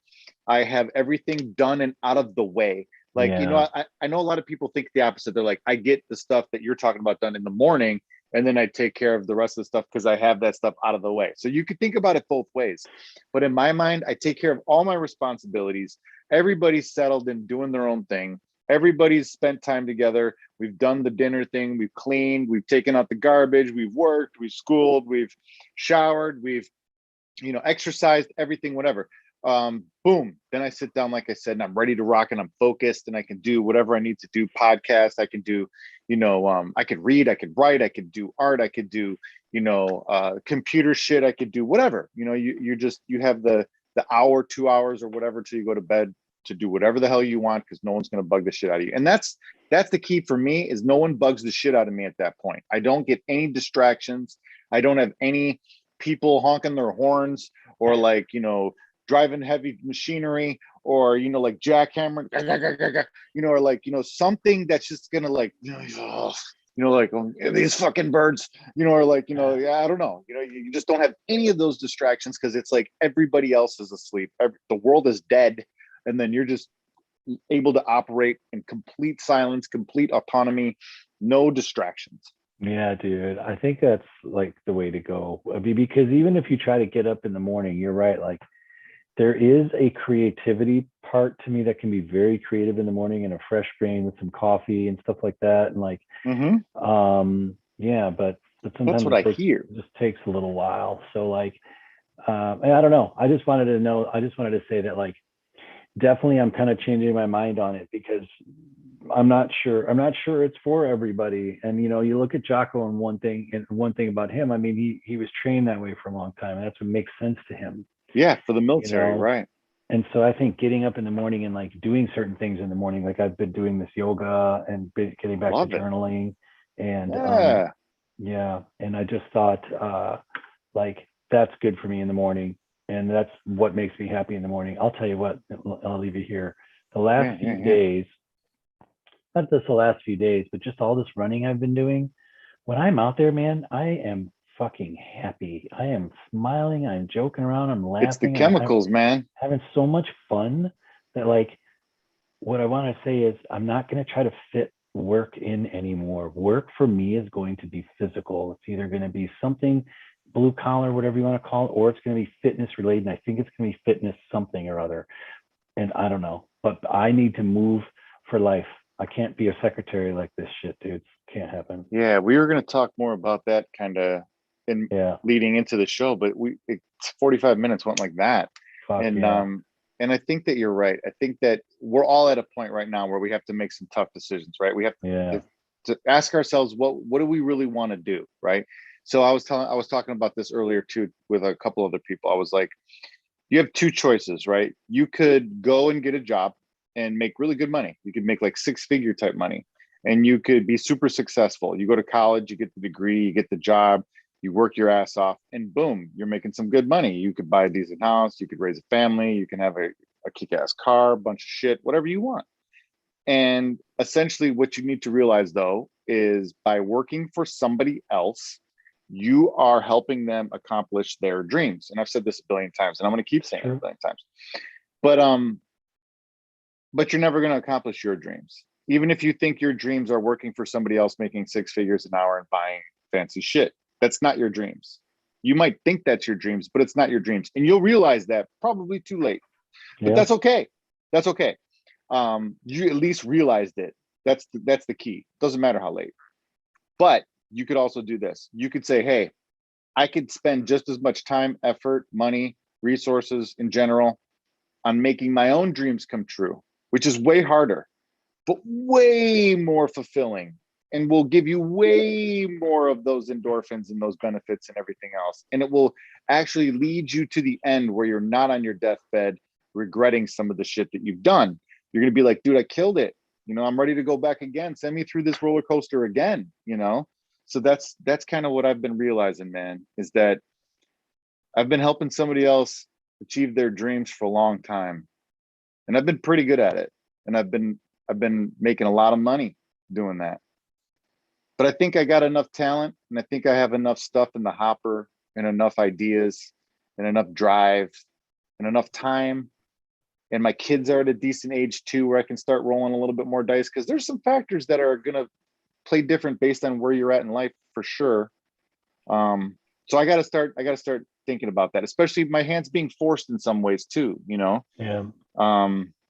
I have everything done and out of the way. Like, I know a lot of people think the opposite. They're like, I get the stuff that you're talking about done in the morning, and then I take care of the rest of the stuff because I have that stuff out of the way. So you could think about it both ways. But in my mind, I take care of all my responsibilities. Everybody's settled and doing their own thing. Everybody's spent time together. We've done the dinner thing. We've cleaned. We've taken out the garbage. We've worked. We've schooled. We've showered. We've, exercised, everything, whatever. Boom. Then I sit down, like I said, and I'm ready to rock, and I'm focused, and I can do whatever I need to do. Podcast. I can do, I could read, I could write, I could do art, I could do, computer shit. I could do whatever, you have the hour, 2 hours or whatever till you go to bed to do whatever the hell you want, because no one's going to bug the shit out of you. And that's the key for me, is no one bugs the shit out of me at that point. I don't get any distractions. I don't have any people honking their horns, or like, driving heavy machinery, or like jackhammering, or like, something that's just gonna like, like, these fucking birds, or like, I don't know, you just don't have any of those distractions, because it's like everybody else is asleep, the world is dead, and then you're just able to operate in complete silence, complete autonomy, no distractions. Yeah, dude, I think that's like the way to go. I mean, because even if you try to get up in the morning, you're right, like there is a creativity part to me that can be very creative in the morning, and a fresh brain with some coffee and stuff like that. And like, but sometimes that's what I hear. It just takes a little while. So like, and I don't know. I just wanted to say that, like, definitely I'm kind of changing my mind on it, because I'm not sure it's for everybody. And you look at Jocko, and one thing about him, I mean, he was trained that way for a long time, and that's what makes sense to him. Yeah, for the military, right? And so I think getting up in the morning and like doing certain things in the morning, like I've been doing this yoga and getting back to journaling, and and I just thought like that's good for me in the morning, and that's what makes me happy in the morning. I'll tell you what, I'll leave you here. The last few days, not just the last few days, but just all this running I've been doing, when I'm out there, man, I am fucking happy. I am smiling, I'm joking around, I'm laughing. It's the chemicals, man. Having so much fun that, like, what I want to say is I'm not going to try to fit work in anymore. Work for me is going to be physical. It's either going to be something blue collar, whatever you want to call it, or it's going to be fitness related. And I think it's going to be fitness something or other. And I don't know, but I need to move for life. I can't be a secretary like this shit, dude. Can't happen. Yeah, we were going to talk more about that kind of leading into the show, but 45 minutes went like that. And I think that you're right. I think that we're all at a point right now where we have to make some tough decisions, right? We have to ask ourselves, what do we really want to do, right? So I was talking about this earlier too with a couple other people. I was like, you have two choices, right? You could go and get a job and make really good money. You could make like 6-figure type money, and you could be super successful. You go to college, you get the degree, you get the job, you work your ass off, and boom, you're making some good money. You could buy a decent house, you could raise a family, you can have a kick-ass car, a bunch of shit, whatever you want. And essentially what you need to realize though, is by working for somebody else, you are helping them accomplish their dreams. And I've said this a billion times, and I'm going to keep saying it a billion times. But you're never going to accomplish your dreams. Even if you think your dreams are working for somebody else, making 6 figures an hour and buying fancy shit, that's not your dreams. You might think that's your dreams, but it's not your dreams. And you'll realize that probably too late. But that's okay. That's okay. You at least realized it. That's the key. Doesn't matter how late. But you could also do this. You could say, hey, I could spend just as much time, effort, money, resources in general on making my own dreams come true, which is way harder. but way more fulfilling, and will give you way more of those endorphins and those benefits and everything else. And it will actually lead you to the end where you're not on your deathbed regretting some of the shit that you've done. You're going to be like, dude, I killed it. You know, I'm ready to go back again. Send me through this roller coaster again, you know? So that's kind of what I've been realizing, man, is that I've been helping somebody else achieve their dreams for a long time. And I've been pretty good at it. And I've been making a lot of money doing that. But I think I got enough talent, and I think I have enough stuff in the hopper, and enough ideas, and enough drive, and enough time. And my kids are at a decent age too, where I can start rolling a little bit more dice, because there's some factors that are going to play different based on where you're at in life, for sure. So I got to start thinking about that, especially my hands being forced in some ways too, you know? Yeah.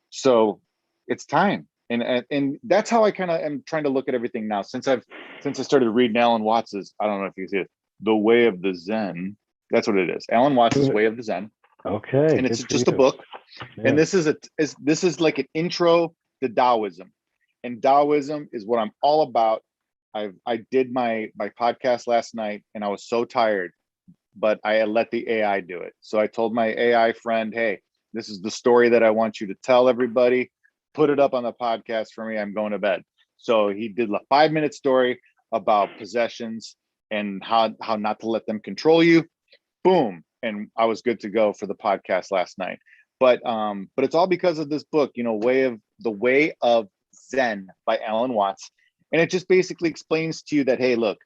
So it's time. And that's how I kind of am trying to look at everything now, since I started reading Alan Watts's, I don't know if you see it, The Way of the Zen. That's what it is. Alan Watts's Way of the Zen. Okay. And it's just a book. Yeah. And this is like an intro to Taoism. And Taoism is what I'm all about. I did my podcast last night, and I was so tired, but I let the AI do it. So I told my AI friend, hey, this is the story that I want you to tell everybody. Put it up on the podcast for me. I'm going to bed. So he did a 5-minute story about possessions and how not to let them control you. Boom. And I was good to go for the podcast last night. But it's all because of this book, you know, The Way of Zen by Alan Watts. And it just basically explains to you that, hey, look,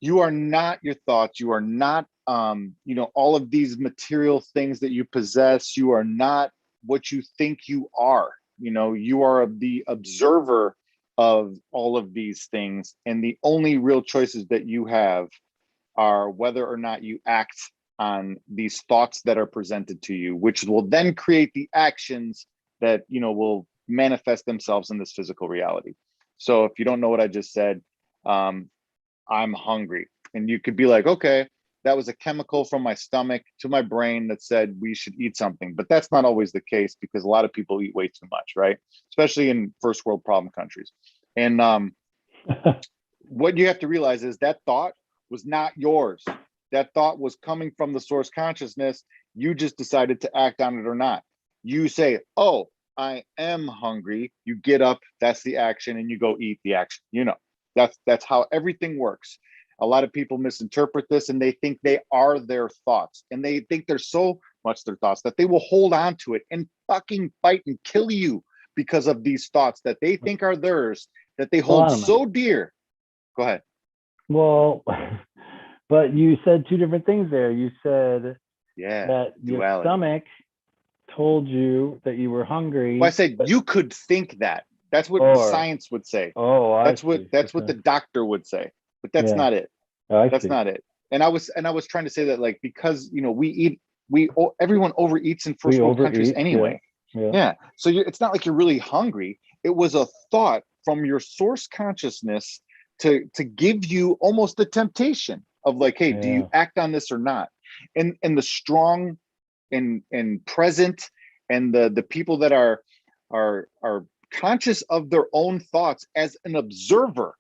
you are not your thoughts. You are not, you know, all of these material things that you possess. You are not what you think you are. You know, you are the observer of all of these things. And the only real choices that you have are whether or not you act on these thoughts that are presented to you, which will then create the actions that, you know, will manifest themselves in this physical reality. So if you don't know what I just said, I'm hungry. And you could be like, okay, that was a chemical from my stomach to my brain that said we should eat something. But that's not always the case, because a lot of people eat way too much, right? Especially in first world problem countries. And what you have to realize is that thought was not yours. That thought was coming from the source consciousness. You just decided to act on it or not. You say, oh, I am hungry. You get up, that's the action, and you go eat the action. You know, that's how everything works. A lot of people misinterpret this, and they think they are their thoughts, and they think they're so much their thoughts that they will hold on to it and fucking fight and kill you because of these thoughts that they think are theirs, that they hold so dear. Go ahead. Well, but you said two different things there. You said that your stomach told you that you were hungry. Well, I said you could think that. That's what science would say. Oh, that's what the doctor would say. But that's not it. That's not it. And I was trying to say that, like, because, you know, everyone overeats in first world countries anyway. Yeah. So it's not like you're really hungry. It was a thought from your source consciousness to give you almost the temptation of like, hey, do you act on this or not? And the strong and present and the people that are conscious of their own thoughts as an observer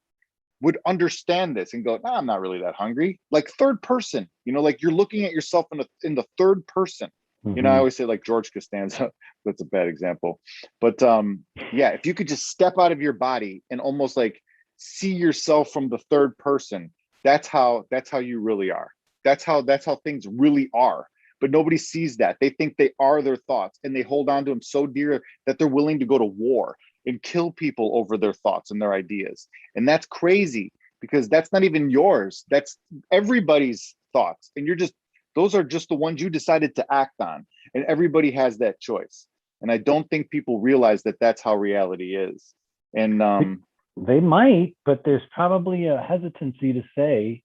would understand this and go, I'm not really that hungry. Like third person, you know, like you're looking at yourself in the third person. You know, I always say like George Costanza, that's a bad example. But yeah, if you could just step out of your body and almost like see yourself from the third person, that's how you really are. That's how things really are. But nobody sees that. They think they are their thoughts, and they hold on to them so dear that they're willing to go to war and kill people over their thoughts and their ideas. And that's crazy, because that's not even yours. That's everybody's thoughts. And those are just the ones you decided to act on. And everybody has that choice. And I don't think people realize that that's how reality is. And they might, but there's probably a hesitancy to say,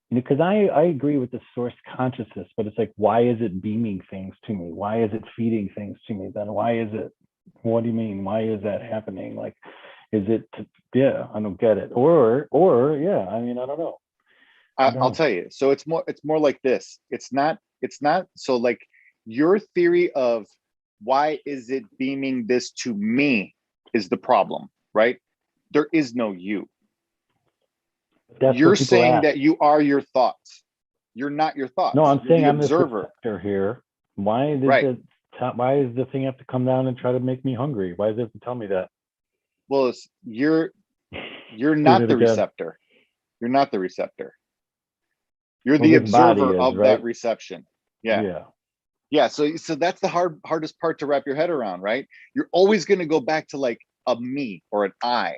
you know, because I agree with the source consciousness, but it's like, why is it beaming things to me? Why is it feeding things to me? Then why is it, what do you mean? Why is that happening? Like, is it, I don't get it. Or yeah, I mean, I don't know. I'll tell you. So it's more like this. It's not so like your theory of why is it beaming this to me is the problem, right? There is no you. That's You're what people saying ask. that you are your thoughts. You're not your thoughts. No, I'm You're saying the I'm the observer. receptor here. Why did Right. why is the thing have to come down and try to make me hungry? Why does it have to tell me that? Well, you're Doing not it the again. receptor. You're not the receptor. You're Well, the this body observer is, of right? that reception. Yeah. Yeah. So that's the hardest part to wrap your head around, right? You're always going to go back to like a me or an I,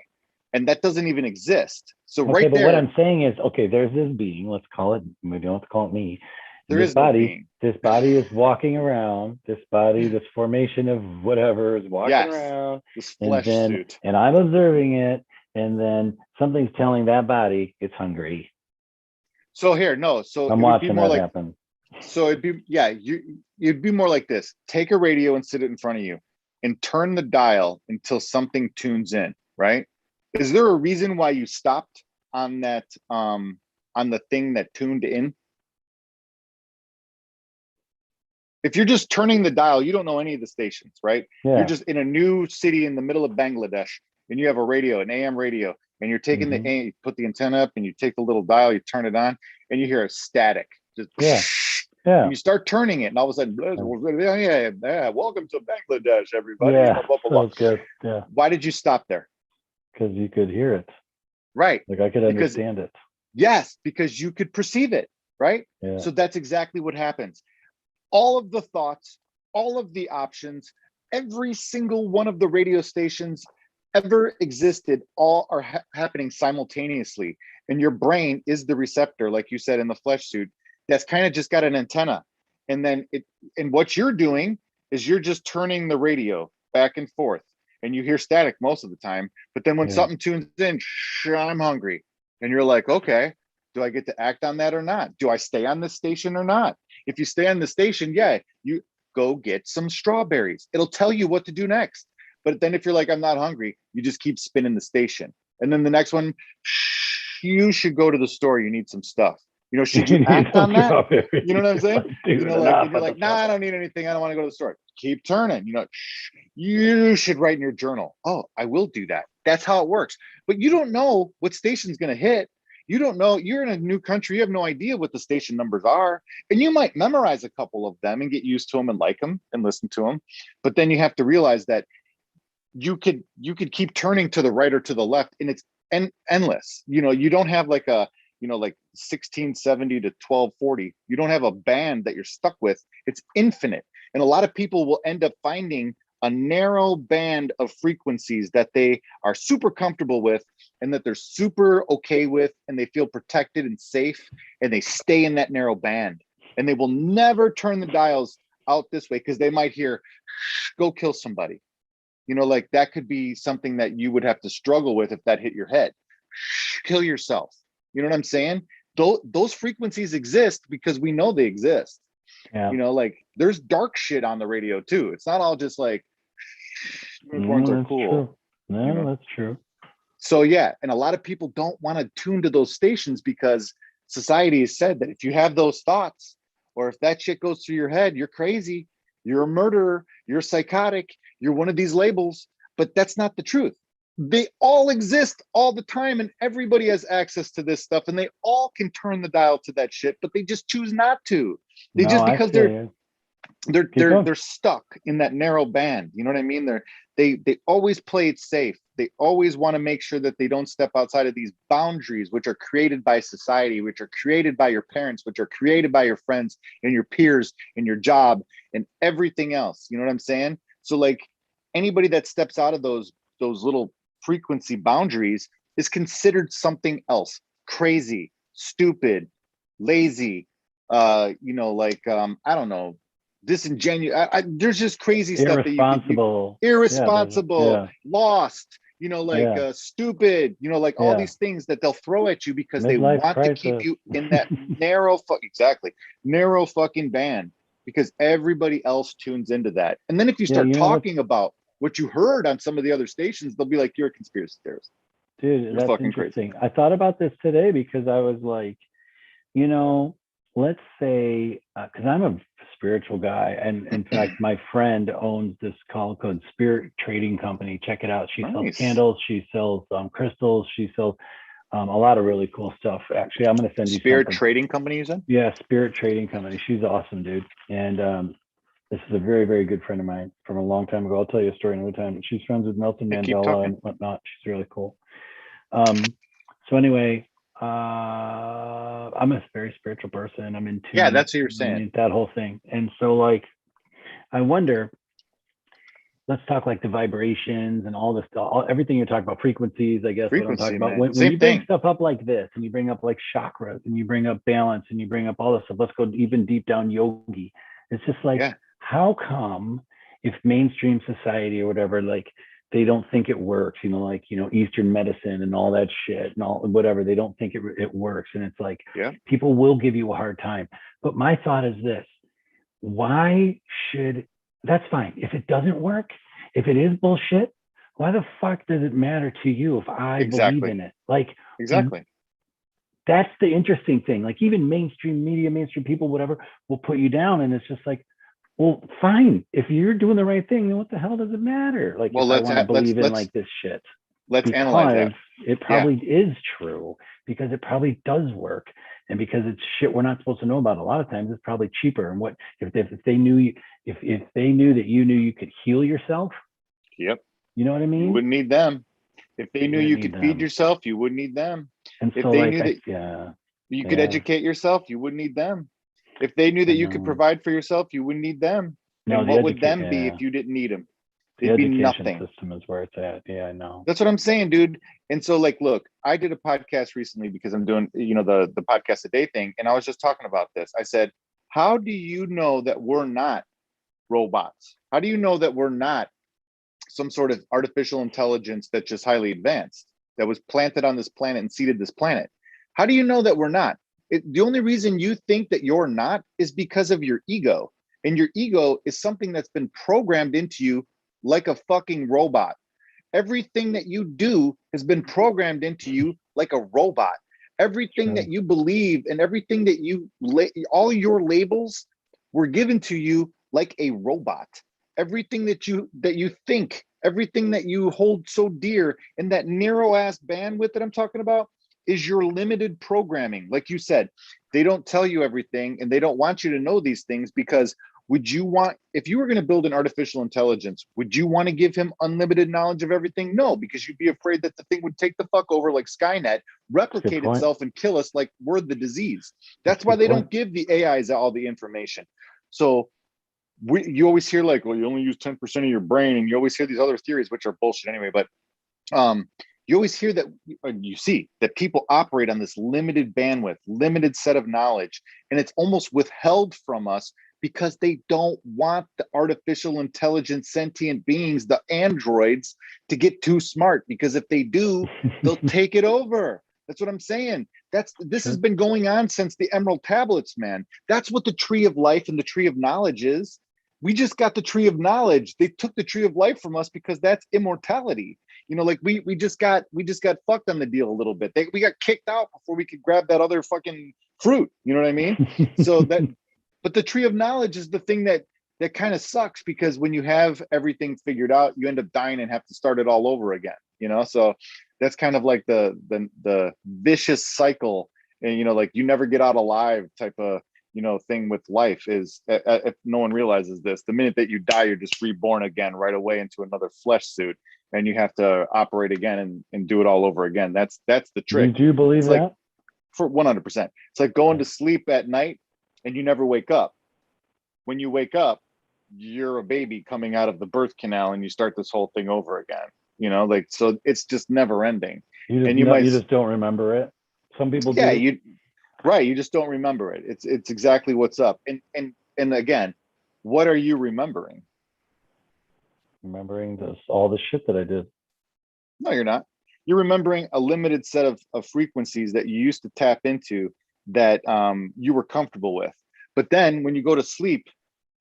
and that doesn't even exist. So Okay, right but there, what I'm saying is, okay, there's this being, let's call it, we don't have to call it me. there This is no body, being. this body is walking around, this body, this formation of whatever is walking Yes, around, this and flesh then, suit. and I'm observing it, and then something's telling that body it's hungry. So here, no. So I'm it would be watching more that like, happen. so it'd be, yeah, you'd be more like this. Take a radio and sit it in front of you and turn the dial until something tunes in, right? Is there a reason why you stopped on that, on the thing that tuned in? If you're just turning the dial, you don't know any of the stations, right? Yeah. You're just in a new city in the middle of Bangladesh and you have a radio, an AM radio, and you're taking Mhm. you put the antenna up and you take the little dial, you turn it on, and you hear a static. Just Yeah. and you start turning it, and all of a sudden, yeah, welcome to Bangladesh, everybody. Yeah. Blah, blah, blah. So good. Yeah. Why did you stop there? Because you could hear it. Right. Like I could Because understand it. yes, because you could perceive it, right? Yeah. So that's exactly what happens. All of the thoughts, all of the options, every single one of the radio stations ever existed, all are happening simultaneously. And your brain is the receptor, like you said, in the flesh suit, that's kind of just got an antenna. And then and what you're doing is you're just turning the radio back and forth, and you hear static most of the time. But then when Yeah. something tunes in, I'm hungry. And you're like, okay, do I get to act on that or not? Do I stay on this station or not? If you stay on the station, yeah, you go get some strawberries. It'll tell you what to do next. But then if you're like, I'm not hungry, you just keep spinning the station. And then the next one, you should go to the store. You need some stuff. You know, should you act on that? You know what I'm saying? You know, like, and you're like, nah, I don't need anything. I don't want to go to the store. Keep turning. You know, you should write in your journal. Oh, I will do that. That's how it works. But you don't know what station's going to hit. You don't know. You're in a new country. You have no idea what the station numbers are. And you might memorize a couple of them and get used to them and like them and listen to them. But then you have to realize that you could keep turning to the right or to the left, and it's endless. You know, you don't have like a, you know, like 1670 to 1240. You don't have a band that you're stuck with. It's infinite. And a lot of people will end up finding a narrow band of frequencies that they are super comfortable with and that they're super okay with, and they feel protected and safe, and they stay in that narrow band, and they will never turn the dials out this way because they might hear, go kill somebody. You know, like that could be something that you would have to struggle with if that hit your head. Kill yourself. You know what I'm saying? Those frequencies exist because we know they exist. Yeah. You know, like there's dark shit on the radio too. It's not all just like unicorns are cool. True. No, you know? that's true. So yeah, and a lot of people don't want to tune to those stations because society has said that if you have those thoughts, or if that shit goes through your head, you're crazy, you're a murderer, you're psychotic, you're one of these labels. But that's not the truth. They all exist all the time, and everybody has access to this stuff, and they all can turn the dial to that shit, but they just choose not to. They just, because they're stuck in that narrow band. You know what I mean? They always play it safe. They always want to make sure that they don't step outside of these boundaries, which are created by society, which are created by your parents, which are created by your friends and your peers and your job and everything else. You know what I'm saying? So like anybody that steps out of those little frequency boundaries is considered something else: crazy, stupid, lazy, you know, like I don't know, disingenuous. There's just crazy stuff that you irresponsible, lost, you know, like stupid, you know, like all these things that they'll throw at you because they want to keep you in that narrow narrow fucking band, because everybody else tunes into that. And then if you start talking about what you heard on some of the other stations, they'll be like, you're a conspiracy theorist. Dude, you're that's fucking interesting. crazy. I thought about this today because I was like, you know, let's say, because I'm a spiritual guy. And in fact, my friend owns this called Spirit Trading Company. Check it out. She sells Nice. candles. She sells crystals. She sells a lot of really cool stuff. Actually, I'm going to send you Spirit something. Trading Company, you said? Yeah, Spirit Trading Company. She's awesome, dude. And this is a very, very good friend of mine from a long time ago. I'll tell you a story another time. She's friends with Nelson Yeah, keep Mandela talking. and whatnot. She's really cool. So anyway, I'm a very spiritual person. I'm into That's what you're saying. that whole thing. And so like, I wonder, let's talk like the vibrations and all this stuff, everything you're talking about, frequencies, I guess. Frequency, what I'm talking about. man. When Same you bring thing. stuff up like this, and you bring up like chakras, and you bring up balance, and you bring up all this stuff, let's go even deep down yogi. It's just like, how come if mainstream society or whatever, like they don't think it works, like, Eastern medicine and all that shit and all whatever, they don't think it works. And it's like, people will give you a hard time. But my thought is this: why should, that's fine. If it doesn't work, if it is bullshit, why the fuck does it matter to you if I believe in it? Like, exactly. That's the interesting thing. Like, even mainstream media, mainstream people, whatever, will put you down. And it's just like, well, fine. If you're doing the right thing, then what the hell does it matter? Like, Well, if I want to believe in like this shit. Let's analyze that. It probably is true, because it probably does work. And because it's shit we're not supposed to know about. A lot of times it's probably cheaper. And what if they knew if they knew that you knew you could heal yourself? Yep. You know what I mean? You wouldn't need them. If they knew you could feed yourself, you wouldn't need them. And if so, they like, knew that you could educate yourself, you wouldn't need them. If they knew that you could provide for yourself, you wouldn't need them. And what would them be if you didn't need them? It'd be nothing. System is where it's at. Yeah, I know. That's what I'm saying, dude. And so, like, look, I did a podcast recently because I'm doing, the podcast a day thing. And I was just talking about this. I said, how do you know that we're not robots? How do you know that we're not some sort of artificial intelligence that's just highly advanced, that was planted on this planet and seeded this planet? How do you know that we're not? The only reason you think that you're not is because of your ego. And your ego is something that's been programmed into you like a fucking robot. Everything that you do has been programmed into you like a robot. Everything that you believe and everything that all your labels were given to you like a robot. Everything that you think, everything that you hold so dear in that narrow ass bandwidth that I'm talking about is your limited programming. Like you said, they don't tell you everything and they don't want you to know these things, because if you were going to build an artificial intelligence, would you want to give him unlimited knowledge of everything? No, because you'd be afraid that the thing would take the fuck over like Skynet, replicate itself and kill us like we're the disease. That's why they don't give the AIs all the information. So you always hear like, well, you only use 10% of your brain, and you always hear these other theories, which are bullshit anyway. But you always hear that, you see that people operate on this limited bandwidth, limited set of knowledge, and it's almost withheld from us because they don't want the artificial intelligent sentient beings, the androids, to get too smart, because if they do, they'll take it over. That's what I'm saying. This has been going on since the Emerald Tablets, man. That's what the Tree of Life and the Tree of Knowledge is. We just got the Tree of Knowledge. They took the Tree of Life from us because that's immortality. Like we just got fucked on the deal a little bit. We got kicked out before we could grab that other fucking fruit. You know what I mean? But the Tree of Knowledge is the thing that kind of sucks, because when you have everything figured out, you end up dying and have to start it all over again. So that's kind of like the vicious cycle, and like you never get out alive type of thing with life is, if no one realizes this, the minute that you die, you're just reborn again right away into another flesh suit, and you have to operate again and do it all over again. That's the trick. Do you believe that? Like, for 100%. It's like going to sleep at night and you never wake up. When you wake up, you're a baby coming out of the birth canal, and you start this whole thing over again. So it's just never ending. You just don't remember it. Some people do. You just don't remember it. It's exactly what's up. And again, what are you remembering? Remembering all the shit that I did. No, you're not. You're remembering a limited set of frequencies that you used to tap into, that you were comfortable with. But then when you go to sleep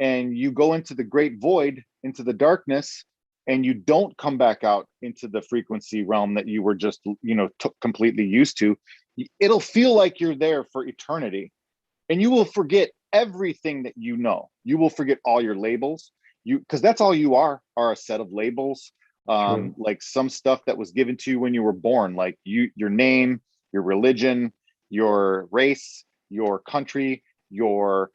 and you go into the great void, into the darkness, and you don't come back out into the frequency realm that you were just, completely used to, it'll feel like you're there for eternity, and you will forget everything that you know. You will forget all your labels. Because that's all you are a set of labels. Like some stuff that was given to you when you were born, like your name, your religion, your race, your country, your,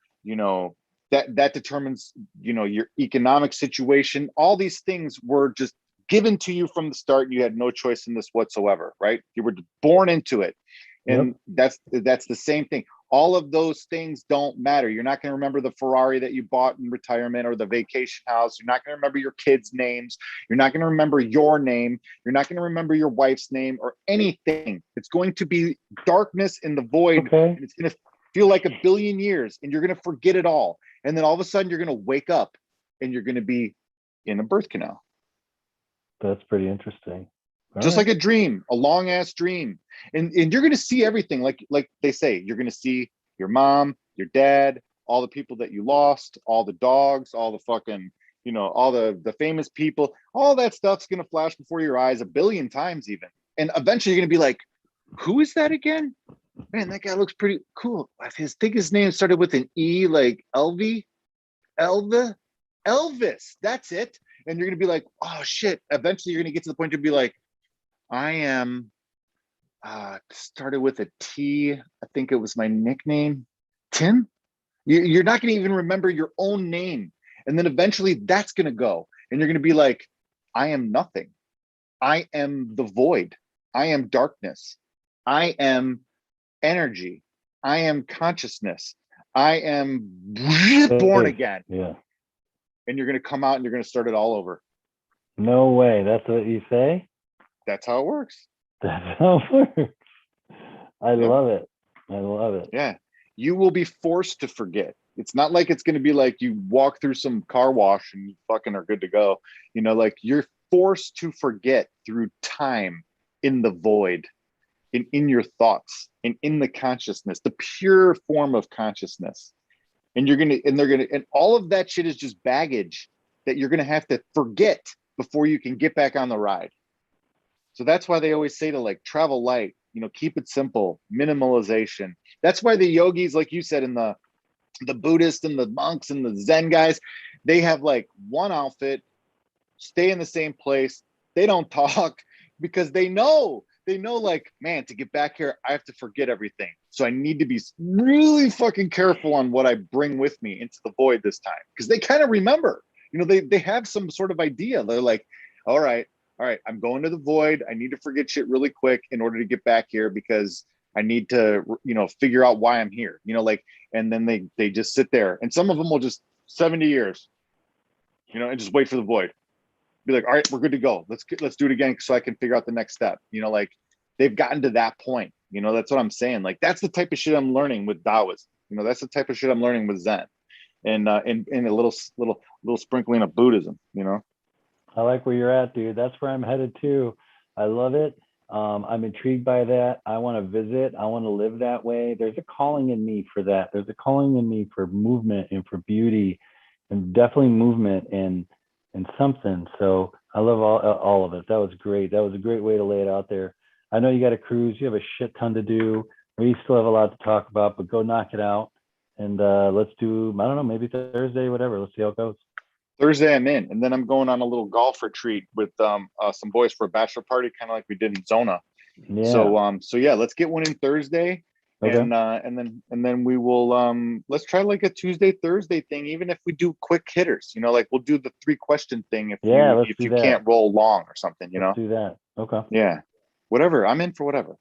that determines, your economic situation. All these things were just given to you from the start. You had no choice in this whatsoever, right? You were born into it. And that's the same thing. All of those things don't matter. You're not going to remember the Ferrari that you bought in retirement or the vacation house. You're not going to remember your kids' names. You're not going to remember your name. You're not going to remember your wife's name or anything. It's going to be darkness in the void. And it's going to feel like a billion years, and you're going to forget it all. And then all of a sudden you're going to wake up and you're going to be in a birth canal. That's pretty interesting. Just like a dream, a long ass dream. And you're going to see everything. Like they say, you're going to see your mom, your dad, all the people that you lost, all the dogs, all the fucking, all the famous people, all that stuff's going to flash before your eyes a billion times even. And eventually you're going to be like, who is that again? Man, that guy looks pretty cool. I think his name started with an E, like Elvis. That's it. And you're going to be like, oh shit. Eventually you're going to get to the point to be like, I am started with a T. I think it was my nickname, Tim. You're not going to even remember your own name. And then eventually that's going to go. And you're going to be like, I am nothing. I am the void. I am darkness. I am energy. I am consciousness. I am born again. Yeah. And you're going to come out and you're going to start it all over. No way. That's what you say? That's how it works. That's how it works. I love it. I love it. Yeah. You will be forced to forget. It's not like it's going to be like you walk through some car wash and you fucking are good to go. Like you're forced to forget through time in the void, in your thoughts, and in the consciousness, the pure form of consciousness. And and all of that shit is just baggage that you're going to have to forget before you can get back on the ride. So that's why they always say to like travel light, keep it simple, minimalization. That's why the yogis, like you said, and the Buddhists and the monks and the Zen guys, they have like one outfit, stay in the same place. They don't talk because they know like, man, to get back here, I have to forget everything. So I need to be really fucking careful on what I bring with me into the void this time. Because they kind of remember, they have some sort of idea. They're like, all right, I'm going to the void. I need to forget shit really quick in order to get back here because I need to, figure out why I'm here, and then they just sit there. And some of them will just 70 years, and just wait for the void. Be like, all right, we're good to go. Let's do it again so I can figure out the next step. Like they've gotten to that point. That's what I'm saying. Like that's the type of shit I'm learning with Taoism. That's the type of shit I'm learning with Zen, and a little sprinkling of Buddhism. I like where you're at, dude. That's where I'm headed to. I love it. I'm intrigued by that. I want to visit. I want to live that way. There's a calling in me for that. There's a calling in me for movement and for beauty, and definitely movement and something. So I love all of it. That was great. That was a great way to lay it out there. I know you got a cruise. You have a shit ton to do. We still have a lot to talk about, but go knock it out. And let's do, I don't know, maybe Thursday, whatever. Let's see how it goes. Thursday I'm in, and then I'm going on a little golf retreat with some boys for a bachelor party, kind of like we did in Zona. Yeah. So yeah, let's get one in Thursday. Okay. And then we will let's try like a Tuesday, Thursday thing, even if we do quick hitters, like we'll do the 3-question thing if you can't roll long or something, Let's do that. Okay. Yeah. Whatever. I'm in for whatever.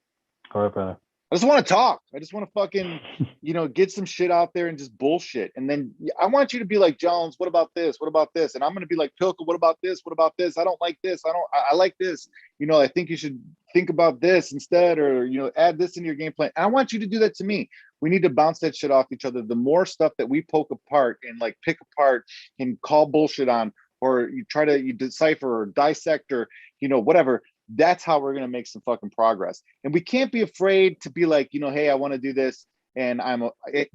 All right, brother. I just want to talk. I just want to fucking, get some shit out there and just bullshit. And then I want you to be like, Jones, what about this? What about this? And I'm going to be like, Pilka, what about this? What about this? I don't like this. I like this. I think you should think about this instead, or, add this into your game plan. And I want you to do that to me. We need to bounce that shit off each other. The more stuff that we poke apart and like pick apart and call bullshit on, or you decipher or dissect or, whatever, that's how we're going to make some fucking progress. And we can't be afraid to be like, hey, I want to do this. And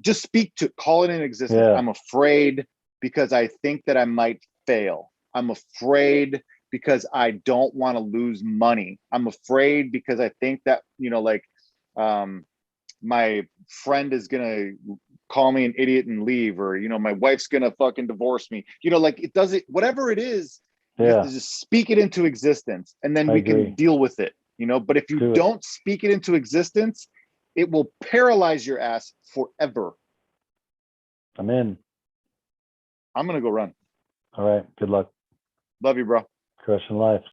just call it in existence. Yeah. I'm afraid because I think that I might fail. I'm afraid because I don't want to lose money. I'm afraid because I think that, my friend is going to call me an idiot and leave, or, my wife's gonna fucking divorce me. Like it doesn't, whatever it is, you have to just speak it into existence, and then we can deal with it, but if you don't speak it into existence, it will paralyze your ass forever. I'm in. I'm gonna go run. All right. Good luck. Love you, bro. Crushing life.